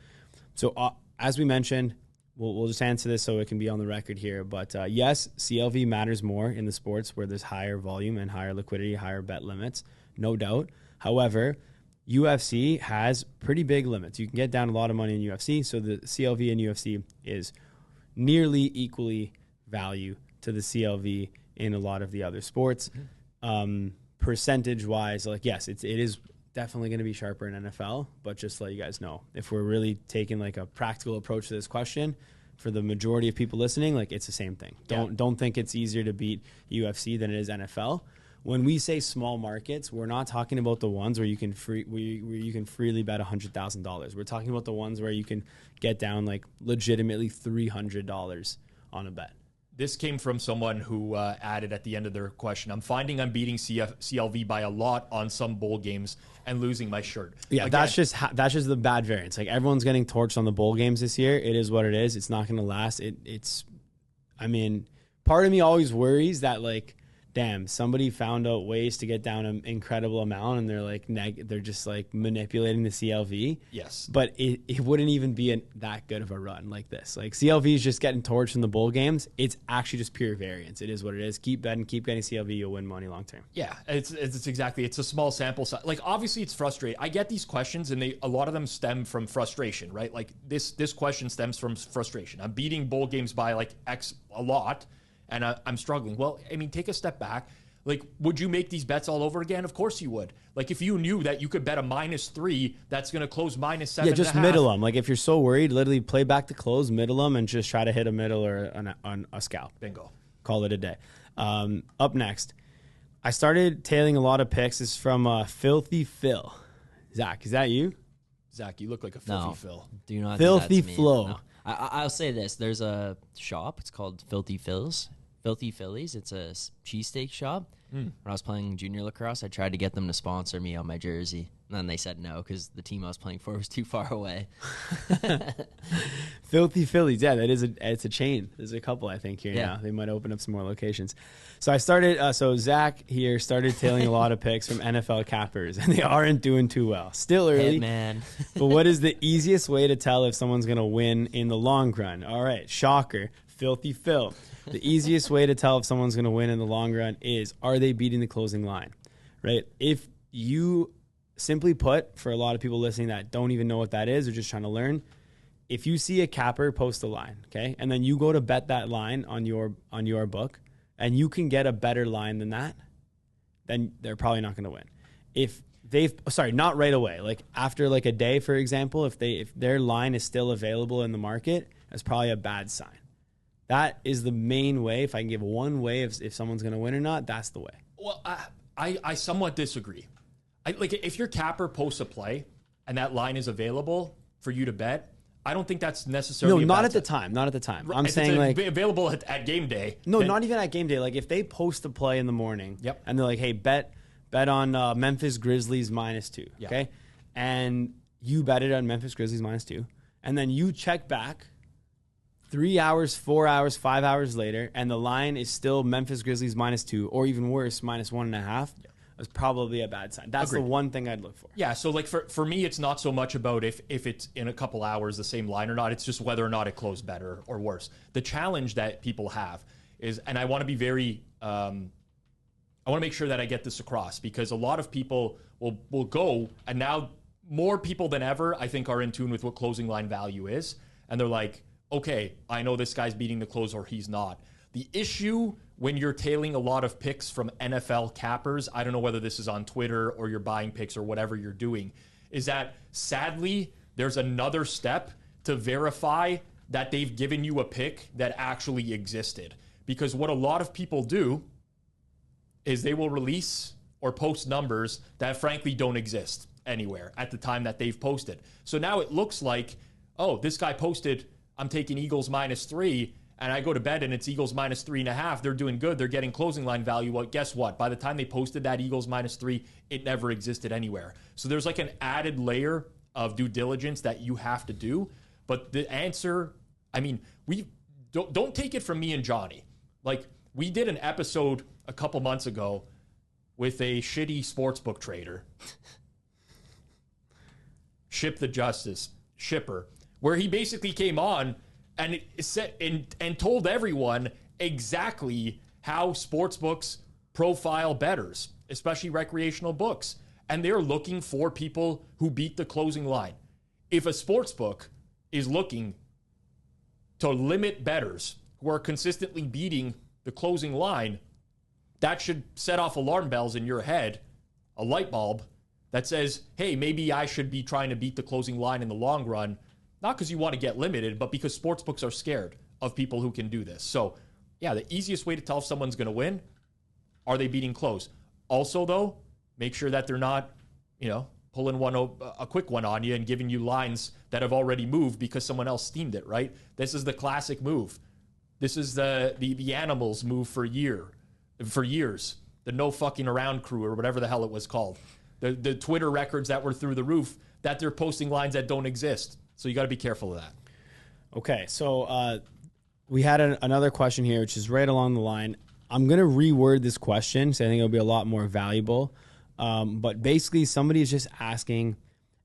So as we mentioned, we'll just answer this so it can be on the record here. But yes, CLV matters more in the sports where there's higher volume and higher liquidity, higher bet limits, no doubt. However, UFC has pretty big limits. You can get down a lot of money in UFC, so the CLV in UFC is nearly equally value to the CLV in a lot of the other sports. Percentage wise, like, yes, it is definitely going to be sharper in NFL, but just to let you guys know, if we're really taking like a practical approach to this question, for the majority of people listening, like, it's the same thing. Don't think it's easier to beat UFC than it is NFL. When we say small markets, we're not talking about the ones where you can freely bet $100,000. We're talking about the ones where you can get down like legitimately $300 on a bet. This came from someone who added at the end of their question, I'm finding I'm beating CLV by a lot on some bowl games and losing my shirt. Yeah, again, that's just the bad variance. Like, everyone's getting torched on the bowl games this year. It is what it is. It's not going to last. I mean, part of me always worries that, like, damn, somebody found out ways to get down an incredible amount, and they're like they're just like manipulating the CLV. Yes, but it wouldn't even be that good of a run like this. Like, CLV is just getting torched in the bowl games. It's actually just pure variance. It is what it is. Keep betting, keep getting CLV. You'll win money long term. Yeah, it's exactly. It's a small sample size. Like, obviously, it's frustrating. I get these questions, and a lot of them stem from frustration, right? Like, this question stems from frustration. I'm beating bowl games by like X a lot, and I'm struggling. Well, I mean, take a step back. Like, would you make these bets all over again? Of course you would. Like, if you knew that you could bet a -3 that's going to close -7.5. Yeah, just middle them. Like, if you're so worried, literally play back the close, middle them, and just try to hit a middle or on a scalp. Bingo. Call it a day. Up next, I started tailing a lot of picks. This is from Filthy Phil. Zach, is that you? Zach, you look like a filthy Phil. Do not Filthy do that to me. Flo. No. I'll say this. There's a shop. It's called Filthy Phil's. Filthy Phillies. It's a cheesesteak shop. When I was playing junior lacrosse, I tried to get them to sponsor me on my jersey. And then they said no because the team I was playing for was too far away. Filthy Phillies. Yeah, it's a chain. There's a couple, I think, here now. They might open up some more locations. So I started, Zach here started tailing a lot of picks from NFL cappers, and they aren't doing too well. Still early. Hey, man. But what is the easiest way to tell if someone's going to win in the long run? All right, shocker. Filthy Phil. The easiest way to tell if someone's going to win in the long run is, are they beating the closing line, right? If you, simply put, for a lot of people listening that don't even know what that is or just trying to learn, if you see a capper post a line, okay, and then you go to bet that line on your book, and you can get a better line than that, then they're probably not going to win. If not right away, like after like a day, for example, if their line is still available in the market, that's probably a bad sign. That is the main way. If I can give one way if someone's going to win or not, that's the way. Well, I somewhat disagree. Like, if your capper posts a play and that line is available for you to bet, I don't think that's necessarily not at the time. Not at the time. I'm saying like available at game day. No, not even at game day. Like, if they post a play in the morning, and they're like, "Hey, bet on Memphis Grizzlies -2," okay, and you bet it on Memphis Grizzlies -2, and then you check back 3 hours, 4 hours, 5 hours later, and the line is still Memphis Grizzlies -2, or even worse, -1.5. It's probably a bad sign. That's Agreed. the one thing I'd look for. Yeah, so like for me, it's not so much about if it's in a couple hours the same line or not. It's just whether or not it closed better or worse. The challenge that people have is, and I want to be very, I want to make sure that I get this across, because a lot of people will go, and now more people than ever, I think, are in tune with what closing line value is, and they're like, okay, I know this guy's beating the close or he's not. The issue when you're tailing a lot of picks from NFL cappers, I don't know whether this is on Twitter or you're buying picks or whatever you're doing, is that sadly, there's another step to verify that they've given you a pick that actually existed. Because what a lot of people do is they will release or post numbers that frankly don't exist anywhere at the time that they've posted. So now it looks like, oh, this guy posted, I'm taking Eagles -3, and I go to bed and it's Eagles -3.5. They're doing good. They're getting closing line value. Well, guess what? By the time they posted that Eagles -3, it never existed anywhere. So there's like an added layer of due diligence that you have to do. But the answer, I mean, we don't take it from me and Johnny. Like, we did an episode a couple months ago with a shitty sportsbook trader, Ship the Justice, Shipper, where he basically came on and told everyone exactly how sportsbooks profile bettors, especially recreational books. And they're looking for people who beat the closing line. If a sportsbook is looking to limit bettors who are consistently beating the closing line, that should set off alarm bells in your head, a light bulb that says, hey, maybe I should be trying to beat the closing line in the long run, not because you want to get limited, but because sportsbooks are scared of people who can do this. So, yeah, the easiest way to tell if someone's going to win, are they beating close? Also, though, make sure that they're not, pulling a quick one on you and giving you lines that have already moved because someone else steamed it, right? This is the classic move. This is the animals move for years. The no fucking around crew or whatever the hell it was called. The Twitter records that were through the roof, that they're posting lines that don't exist. So you got to be careful of that. Okay, so we had another question here, which is right along the line. I'm going to reword this question, so I think it'll be a lot more valuable. But basically, somebody is just asking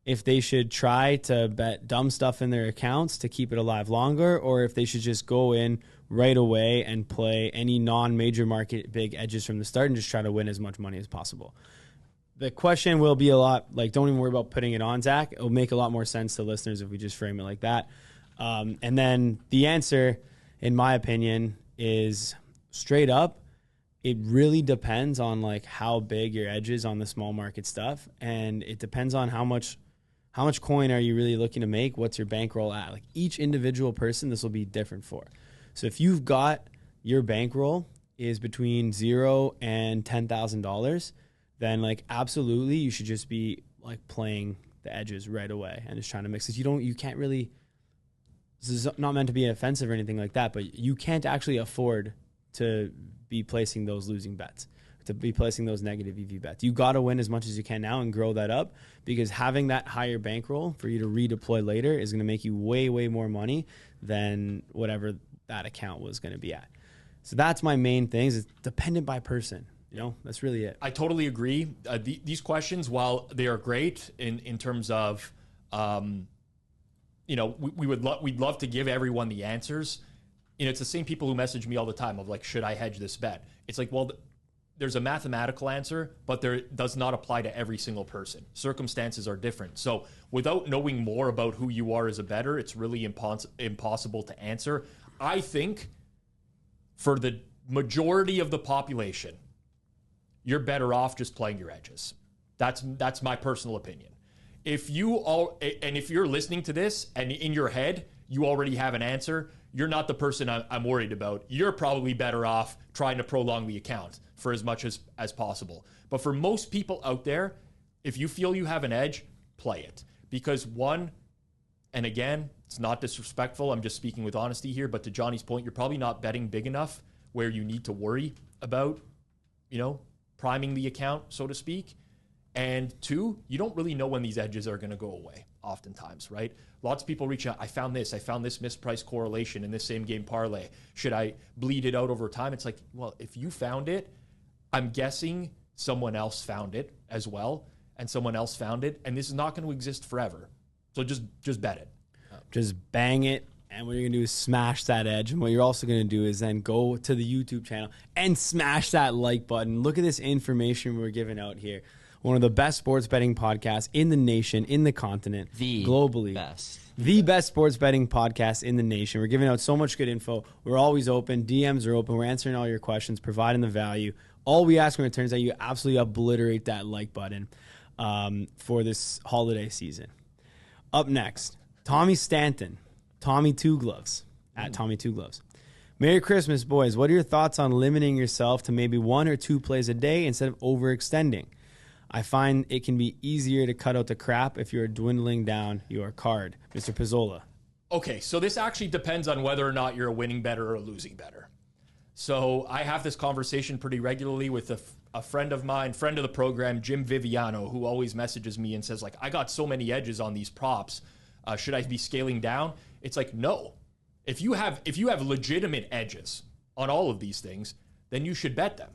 if they should try to bet dumb stuff in their accounts to keep it alive longer, or if they should just go in right away and play any non-major market big edges from the start and just try to win as much money as possible. The question will be a lot like, don't even worry about putting it on, Zach. It'll make a lot more sense to listeners if we just frame it like that. And then the answer, in my opinion, is straight up. It really depends on like how big your edge is on the small market stuff, and it depends on how much coin are you really looking to make. What's your bankroll at? Like each individual person, this will be different for. So if you've got your bankroll is between $0 and $10,000, then like absolutely you should just be like playing the edges right away and just trying to mix it. You can't really. This is not meant to be offensive or anything like that, but you can't actually afford to be placing those losing bets, to be placing those negative EV bets. You got to win as much as you can now and grow that up, because having that higher bankroll for you to redeploy later is going to make you way, way more money than whatever that account was going to be at. So that's my main thing. Is it's dependent by person. That's really it. I totally agree. These questions, while they are great in terms of, we'd love to give everyone the answers. It's the same people who message me all the time of like, should I hedge this bet? It's like, well, there's a mathematical answer, but there does not apply to every single person. Circumstances are different. So without knowing more about who you are as a bettor, it's really impossible to answer. I think for the majority of the population, you're better off just playing your edges. That's my personal opinion. If you're listening to this and in your head, you already have an answer, you're not the person I'm worried about. You're probably better off trying to prolong the account for as much as possible. But for most people out there, if you feel you have an edge, play it. Because one, and again, it's not disrespectful, I'm just speaking with honesty here, but to Johnny's point, you're probably not betting big enough where you need to worry about, priming the account, so to speak. And two, you don't really know when these edges are going to go away oftentimes, right? Lots of people reach out, I found this mispriced correlation in this same game parlay. Should I bleed it out over time? It's like, well, if you found it, I'm guessing someone else found it as well, and someone else found it, and this is not going to exist forever. So just bet it. Just bang it, and what you're going to do is smash that edge. And what you're also going to do is then go to the YouTube channel and smash that like button. Look at this information we're giving out here. One of the best sports betting podcasts in the nation, in the continent, globally. The best sports betting podcast in the nation. We're giving out so much good info. We're always open. DMs are open. We're answering all your questions, providing the value. All we ask in return is that you absolutely obliterate that like button for this holiday season. Up next, Tommy Stanton, Tommy Two Gloves, at Tommy Two Gloves. Merry Christmas, boys. What are your thoughts on limiting yourself to maybe 1 or 2 plays a day instead of overextending? I find it can be easier to cut out the crap if you're dwindling down your card. Mr. Pizzola. Okay, so this actually depends on whether or not you're a winning bettor or a losing bettor. So I have this conversation pretty regularly with a friend of mine, friend of the program, Jim Viviano, who always messages me and says, like, I got so many edges on these props. Should I be scaling down? It's like, no. If you have legitimate edges on all of these things, then you should bet them,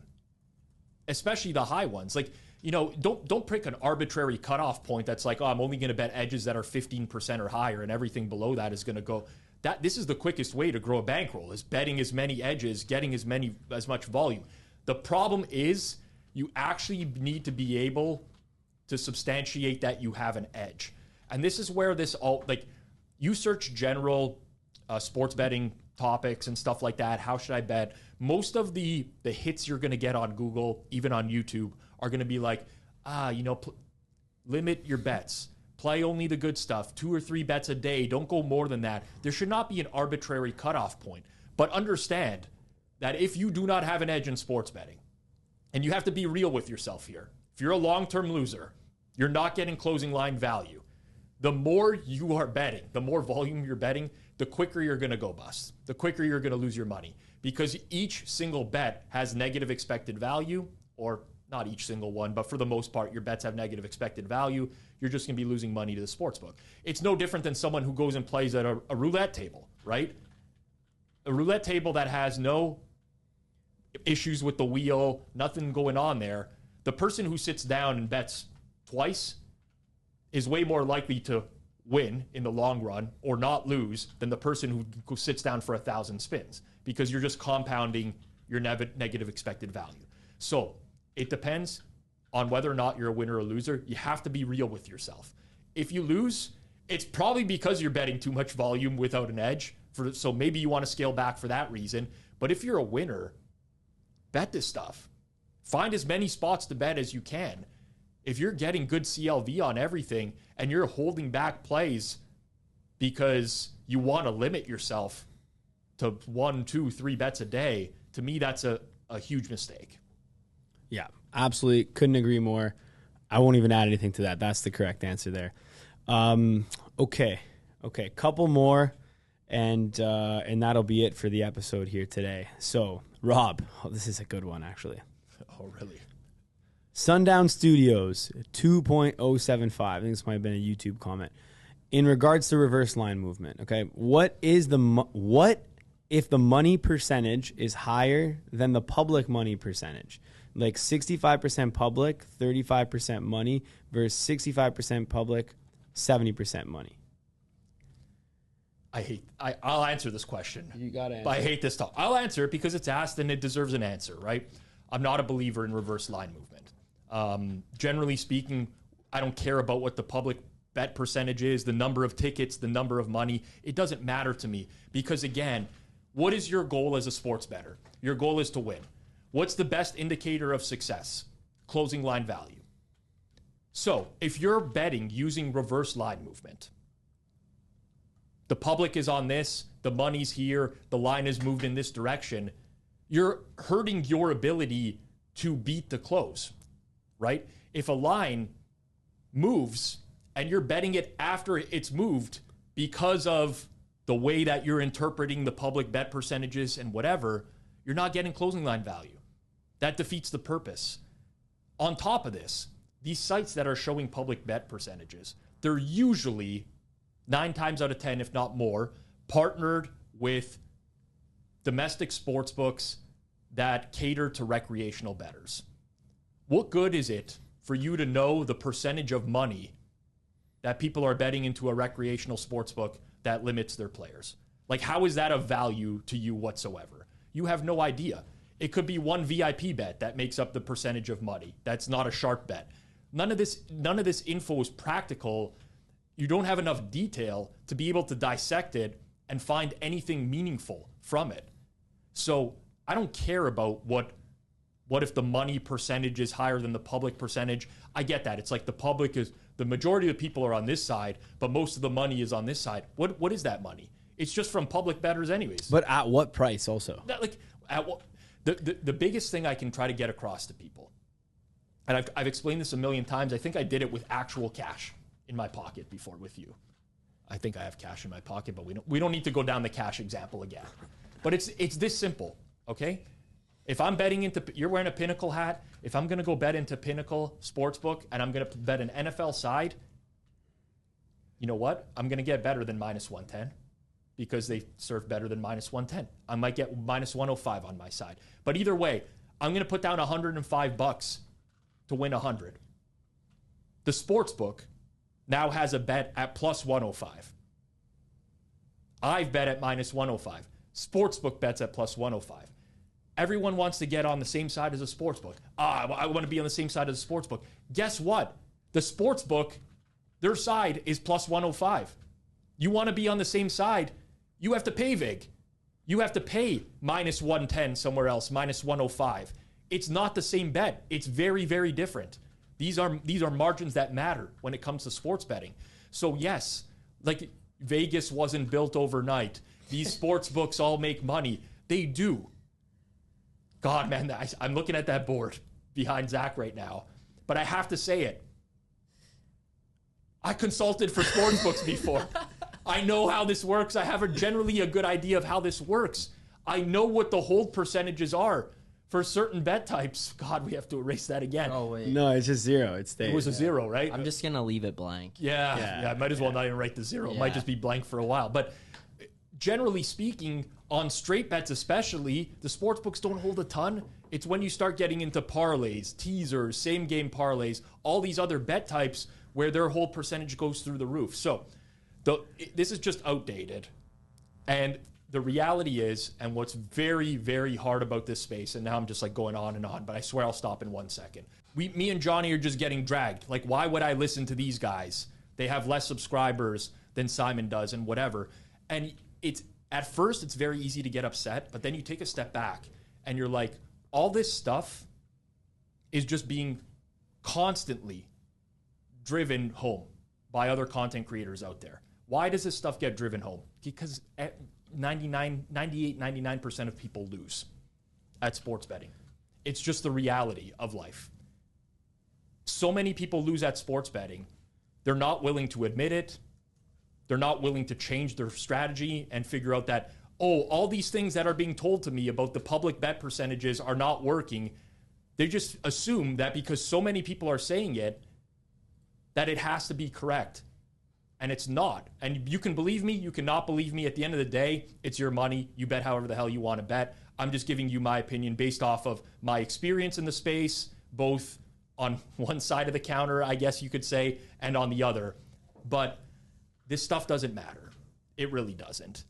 especially the high ones. Like, don't pick an arbitrary cutoff point that's like, oh, I'm only going to bet edges that are 15% or higher, and everything below that is going to go. This is the quickest way to grow a bankroll, is betting as many edges, getting as much volume. The problem is you actually need to be able to substantiate that you have an edge. And this is where you search general sports betting topics and stuff like that. How should I bet? Most of the hits you're going to get on Google, even on YouTube, are going to be like, limit your bets. Play only the good stuff. 2 or 3 bets a day. Don't go more than that. There should not be an arbitrary cutoff point. But understand that if you do not have an edge in sports betting, and you have to be real with yourself here, if you're a long-term loser, you're not getting closing line value. The more you are betting, the more volume you're betting, the quicker you're going to go bust, the quicker you're going to lose your money, because each single bet has negative expected value, or not each single one, but for the most part, your bets have negative expected value. You're just going to be losing money to the sportsbook. It's no different than someone who goes and plays at a roulette table, right? A roulette table that has no issues with the wheel, nothing going on there. The person who sits down and bets twice is way more likely to win in the long run or not lose than the person who sits down for 1,000 spins, because you're just compounding your negative expected value. So it depends on whether or not you're a winner or loser. You have to be real with yourself. If you lose, it's probably because you're betting too much volume without an edge. So maybe you want to scale back for that reason. But if you're a winner, bet this stuff. Find as many spots to bet as you can. If you're getting good CLV on everything and you're holding back plays because you want to limit yourself to 1, 2, 3 bets a day, to me, that's a huge mistake. Yeah, absolutely. Couldn't agree more. I won't even add anything to that. That's the correct answer there. Okay. Couple more, and that'll be it for the episode here today. So, Rob, this is a good one, actually. Oh, really? Sundown Studios 2.075. I think this might have been a YouTube comment. In regards to reverse line movement, okay, what if the money percentage is higher than the public money percentage? Like 65% public, 35% money versus 65% public, 70% money. I'll answer this question. You got to answer. But I hate this talk. I'll answer it because it's asked and it deserves an answer, right? I'm not a believer in reverse line movement. Generally speaking, I don't care about what the public bet percentage is, the number of tickets, the number of money. It doesn't matter to me because, again, what is your goal as a sports bettor? Your goal is to win. What's the best indicator of success? Closing line value. So if you're betting using reverse line movement, the public is on this, the money's here, the line is moved in this direction, you're hurting your ability to beat the close, right? If a line moves and you're betting it after it's moved because of the way that you're interpreting the public bet percentages and whatever, you're not getting closing line value. That defeats the purpose. On top of this, these sites that are showing public bet percentages, they're usually 9 times out of 10, if not more, partnered with domestic sports books that cater to recreational bettors. What good is it for you to know the percentage of money that people are betting into a recreational sports book that limits their players? Like, how is that of value to you whatsoever? You have no idea. It could be one VIP bet that makes up the percentage of money. That's not a sharp bet. None of this info is practical. You don't have enough detail to be able to dissect it and find anything meaningful from it. So I don't care about what if the money percentage is higher than the public percentage. I get that. It's like the majority of the people are on this side, but most of the money is on this side. What is that money? It's just from public bettors anyways. But at what price also? The biggest thing I can try to get across to people, and I've explained this a million times. I think I did it with actual cash in my pocket before with you. I think I have cash in my pocket, but we don't need to go down the cash example again. But it's this simple, okay? If I'm betting you're wearing a Pinnacle hat, if I'm going to go bet into Pinnacle Sportsbook and I'm going to bet an NFL side, you know what? I'm going to get better than -110 because they serve better than -110. I might get -105 on my side. But either way, I'm going to put down $105 to win 100. The Sportsbook now has a bet at +105. I've bet at -105. Sportsbook bets at +105. Everyone wants to get on the same side as a sportsbook. I want to be on the same side as a sportsbook. Guess what? The sportsbook, their side is +105. You want to be on the same side, you have to pay vig. You have to pay minus 110 somewhere else, minus 105. It's not the same bet. It's very, very different. These are margins that matter when it comes to sports betting. So yes, like Vegas wasn't built overnight. These sports books all make money. They do. God, man, I'm looking at that board behind Zach right now. But I have to say it. I consulted for sports books before. I know how this works. I have generally a good idea of how this works. I know what the hold percentages are for certain bet types. God, we have to erase that again. Oh, wait. No, it's just 0. It stays. It was a 0, right? I'm just going to leave it blank. Yeah. Might as well not even write the 0. It might just be blank for a while. But generally speaking, on straight bets especially, the sports books don't hold a ton. It's when you start getting into parlays, teasers, same game parlays, all these other bet types where their hold percentage goes through the roof. So this is just outdated. And the reality is, and what's very, very hard about this space, and now I'm just like going on and on, but I swear I'll stop in 1 second. Me and Johnny are just getting dragged. Like, why would I listen to these guys? They have less subscribers than Simon does and whatever. And at first, it's very easy to get upset, but then you take a step back and you're like, all this stuff is just being constantly driven home by other content creators out there. Why does this stuff get driven home? Because 99% of people lose at sports betting. It's just the reality of life. So many people lose at sports betting. They're not willing to admit it. They're not willing to change their strategy and figure out that, all these things that are being told to me about the public bet percentages are not working. They just assume that because so many people are saying it, that it has to be correct. And it's not. And you can believe me, you cannot believe me. At the end of the day, it's your money. You bet however the hell you want to bet. I'm just giving you my opinion based off of my experience in the space, both on one side of the counter, I guess you could say, and on the other. But this stuff doesn't matter. It really doesn't.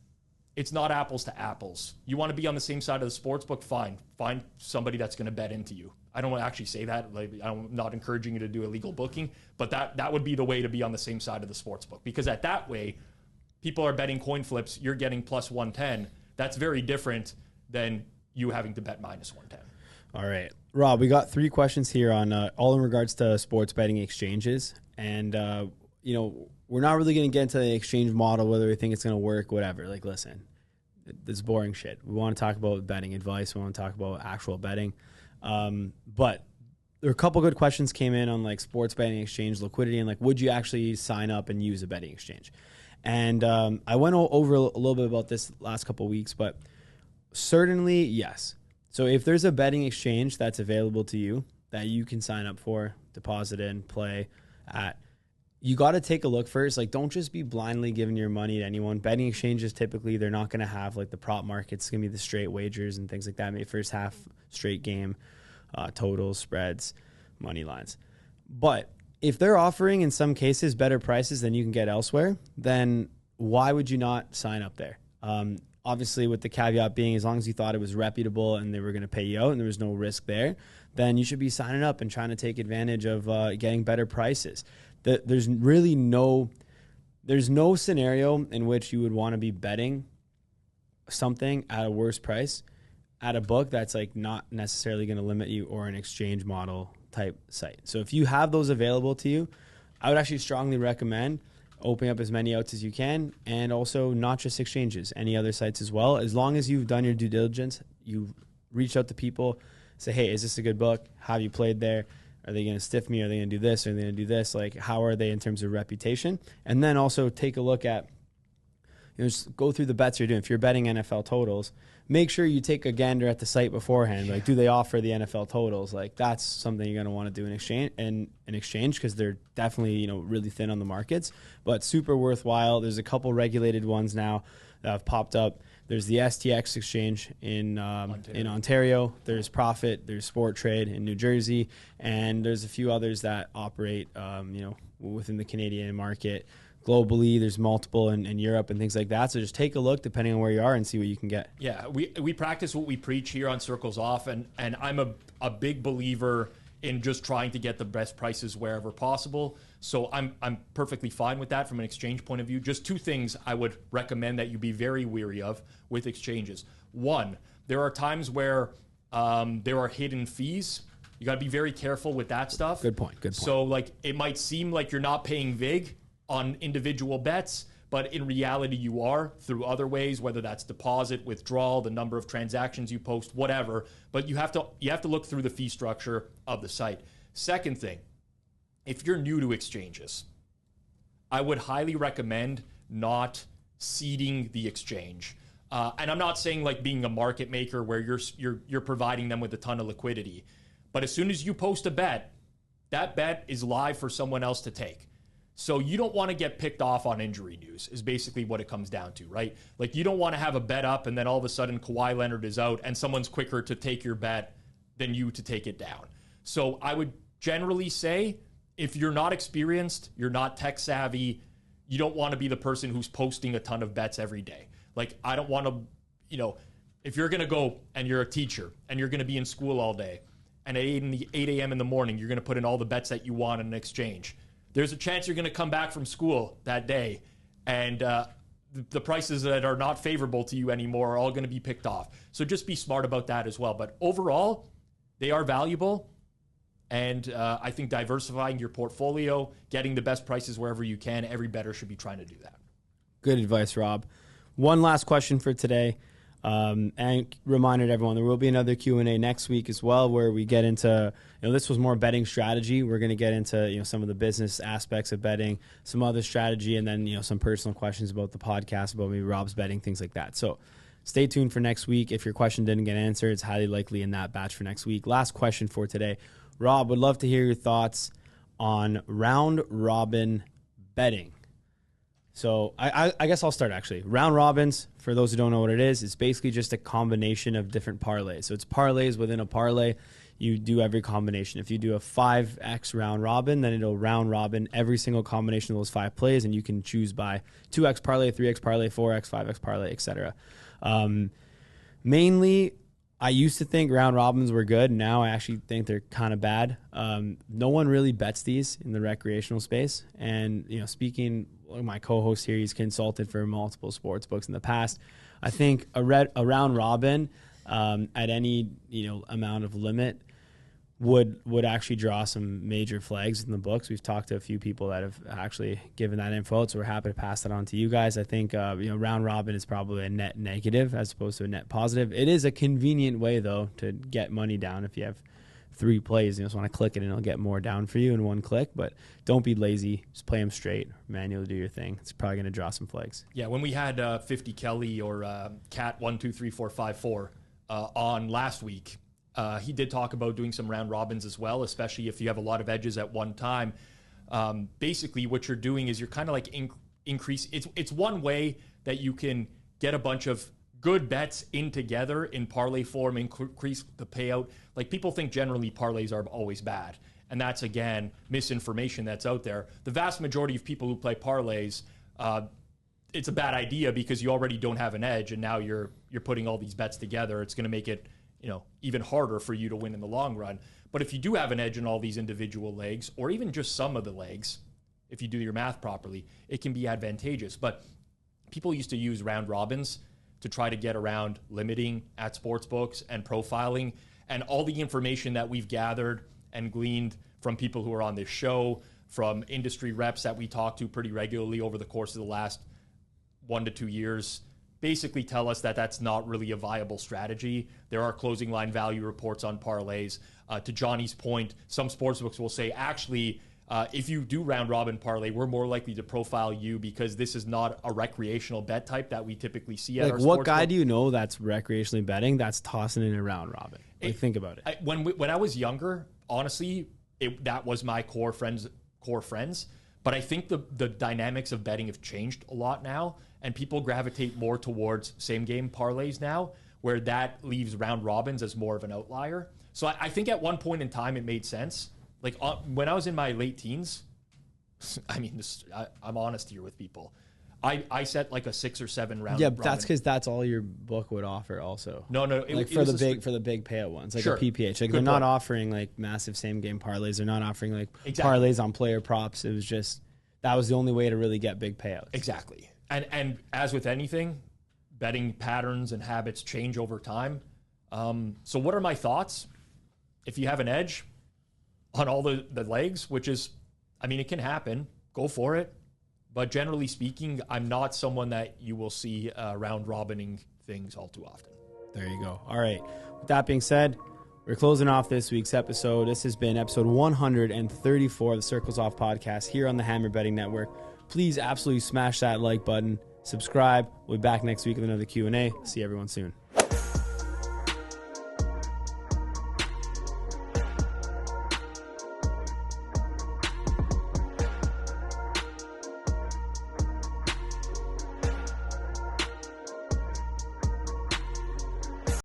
It's not apples to apples. You want to be on the same side of the sports book? Fine. Find somebody that's going to bet into you. I don't want to actually say that. Like, I'm not encouraging you to do illegal booking, but that would be the way to be on the same side of the sports book. Because at that way, people are betting coin flips. You're getting plus 110. That's very different than you having to bet minus 110. All right. Rob, we got 3 questions here on all in regards to sports betting exchanges. And, we're not really going to get into the exchange model, whether we think it's going to work, whatever. Like, listen, this is boring shit. We want to talk about betting advice. We want to talk about actual betting. But there are a couple good questions came in on like sports betting exchange liquidity and like, would you actually sign up and use a betting exchange? And I went over a little bit about this last couple of weeks, but certainly yes. So if there's a betting exchange that's available to you that you can sign up for, deposit in, play at, you got to take a look first. Like, don't just be blindly giving your money to anyone. Betting exchanges, typically, they're not going to have, like, the prop markets. It's going to be the straight wagers and things like that. Maybe first half, straight game, totals, spreads, money lines. But if they're offering, in some cases, better prices than you can get elsewhere, then why would you not sign up there? Obviously, with the caveat being, as long as you thought it was reputable and they were going to pay you out and there was no risk there, then you should be signing up and trying to take advantage of getting better prices. There's really no scenario in which you would want to be betting something at a worse price at a book that's like not necessarily going to limit you or an exchange model type site. So if you have those available to you, I would actually strongly recommend opening up as many outs as you can, and also not just exchanges, any other sites as well. As long as you've done your due diligence, you've reached out to people, say, hey, is this a good book? Have you played there? Are they going to stiff me? Are they going to do this? Are they going to do this? Like, how are they in terms of reputation? And then also take a look at, just go through the bets you're doing. If you're betting NFL totals, make sure you take a gander at the site beforehand. Like, do they offer the NFL totals? Like, that's something you're going to want to do in exchange because they're definitely, really thin on the markets, but super worthwhile. There's a couple regulated ones now that have popped up. There's the STX exchange in Ontario. There's Profit. There's Sport Trade in New Jersey, and there's a few others that operate, within the Canadian market. Globally, there's multiple in Europe and things like that. So just take a look depending on where you are and see what you can get. Yeah, we practice what we preach here on Circles Off, and I'm a big believer in just trying to get the best prices wherever possible. So I'm perfectly fine with that from an exchange point of view. Just two things I would recommend that you be very weary of with exchanges. One, there are times where there are hidden fees. You got to be very careful with that stuff. Good point. So like it might seem like you're not paying vig on individual bets, but in reality you are through other ways, whether that's deposit, withdrawal, the number of transactions you post, whatever. But you have to look through the fee structure of the site. Second thing, if you're new to exchanges, I would highly recommend not seeding the exchange. And I'm not saying like being a market maker where you're providing them with a ton of liquidity. But as soon as you post a bet, that bet is live for someone else to take. So you don't want to get picked off on injury news is basically what it comes down to, right? Like you don't want to have a bet up and then all of a sudden Kawhi Leonard is out and someone's quicker to take your bet than you to take it down. So I would generally say if you're not experienced, you're not tech savvy, you don't want to be the person who's posting a ton of bets every day. Like I don't want to, if you're going to go and you're a teacher and you're going to be in school all day, and at 8 a.m. in the morning, you're going to put in all the bets that you want in an exchange. There's a chance you're going to come back from school that day, and the prices that are not favorable to you anymore are all going to be picked off. So just be smart about that as well. But overall, they are valuable, and I think diversifying your portfolio, getting the best prices wherever you can, every bettor should be trying to do that. Good advice, Rob. One last question for today. And reminder to everyone, there will be another Q&A next week as well, where we get into, this was more betting strategy. We're going to get into, some of the business aspects of betting, some other strategy, and then, some personal questions about the podcast, about maybe Rob's betting, things like that. So stay tuned for next week. If your question didn't get answered, it's highly likely in that batch for next week. Last question for today. Rob, would love to hear your thoughts on round robin betting. So I guess I'll start actually. Round robins, for those who don't know what it is, it's basically just a combination of different parlays. So it's parlays within a parlay. You do every combination. If you do a 5x round robin, then it'll round robin every single combination of those 5 plays, and you can choose by 2x parlay, 3x parlay, 4x, 5x parlay, etc. Mainly, I used to think round robins were good. Now I actually think they're kind of bad. No one really bets these in the recreational space. And, speaking of my co-host here, he's consulted for multiple sports books in the past. I think a round robin at any, amount of limit would actually draw some major flags in the books. We've talked to a few people that have actually given that info, so we're happy to pass that on to you guys. I think round robin is probably a net negative as opposed to a net positive. It is a convenient way though to get money down. If you have 3 plays, you just want to click it and it'll get more down for you in one click. But don't be lazy, just play them straight, manually do your thing. It's probably going to draw some flags. Yeah, when we had 50 Kelly or Cat 1 2 3 4 5 4 on last week, he did talk about doing some round robins as well, especially if you have a lot of edges at one time. Basically, what you're doing is you're kind of like increase. It's one way that you can get a bunch of good bets in together in parlay form, increase the payout. Like people think generally parlays are always bad. And that's, again, misinformation that's out there. The vast majority of people who play parlays, it's a bad idea because you already don't have an edge. And now you're putting all these bets together. It's going to make it, even harder for you to win in the long run. But if you do have an edge in all these individual legs, or even just some of the legs, if you do your math properly, it can be advantageous. But people used to use round robins to try to get around limiting at sportsbooks and profiling, and all the information that we've gathered and gleaned from people who are on this show, from industry reps that we talk to pretty regularly over the course of the last 1 to 2 years, basically tell us that that's not really a viable strategy. There are closing line value reports on parlays. To Johnny's point, some sportsbooks will say, actually, if you do round robin parlay, we're more likely to profile you because this is not a recreational bet type that we typically see at our sportsbook. What guy do you know that's recreationally betting that's tossing in a round robin? Think about it. When I was younger, honestly, that was my core friends. But I think the dynamics of betting have changed a lot now, and people gravitate more towards same game parlays now, where that leaves round robins as more of an outlier. So I think at one point in time it made sense. Like when I was in my late teens, I'm honest here with people. I set like a 6 or 7 round. Yeah, but that's because that's all your book would offer. Also, no, for the big payout ones, like sure. a PPH. Like they're not offering like massive same game parlays. They're not offering like parlays on player props. It was just that was the only way to really get big payouts. Exactly. And as with anything, betting patterns and habits change over time. So what are my thoughts? If you have an edge on all the legs, which is, I mean, it can happen, go for it. But generally speaking, I'm not someone that you will see round robining things all too often. There you go. All right. With that being said, we're closing off this week's episode. This has been episode 134 of the Circles Off podcast here on the Hammer Betting Network. Please absolutely smash that like button. Subscribe. We'll be back next week with another Q&A. See everyone soon.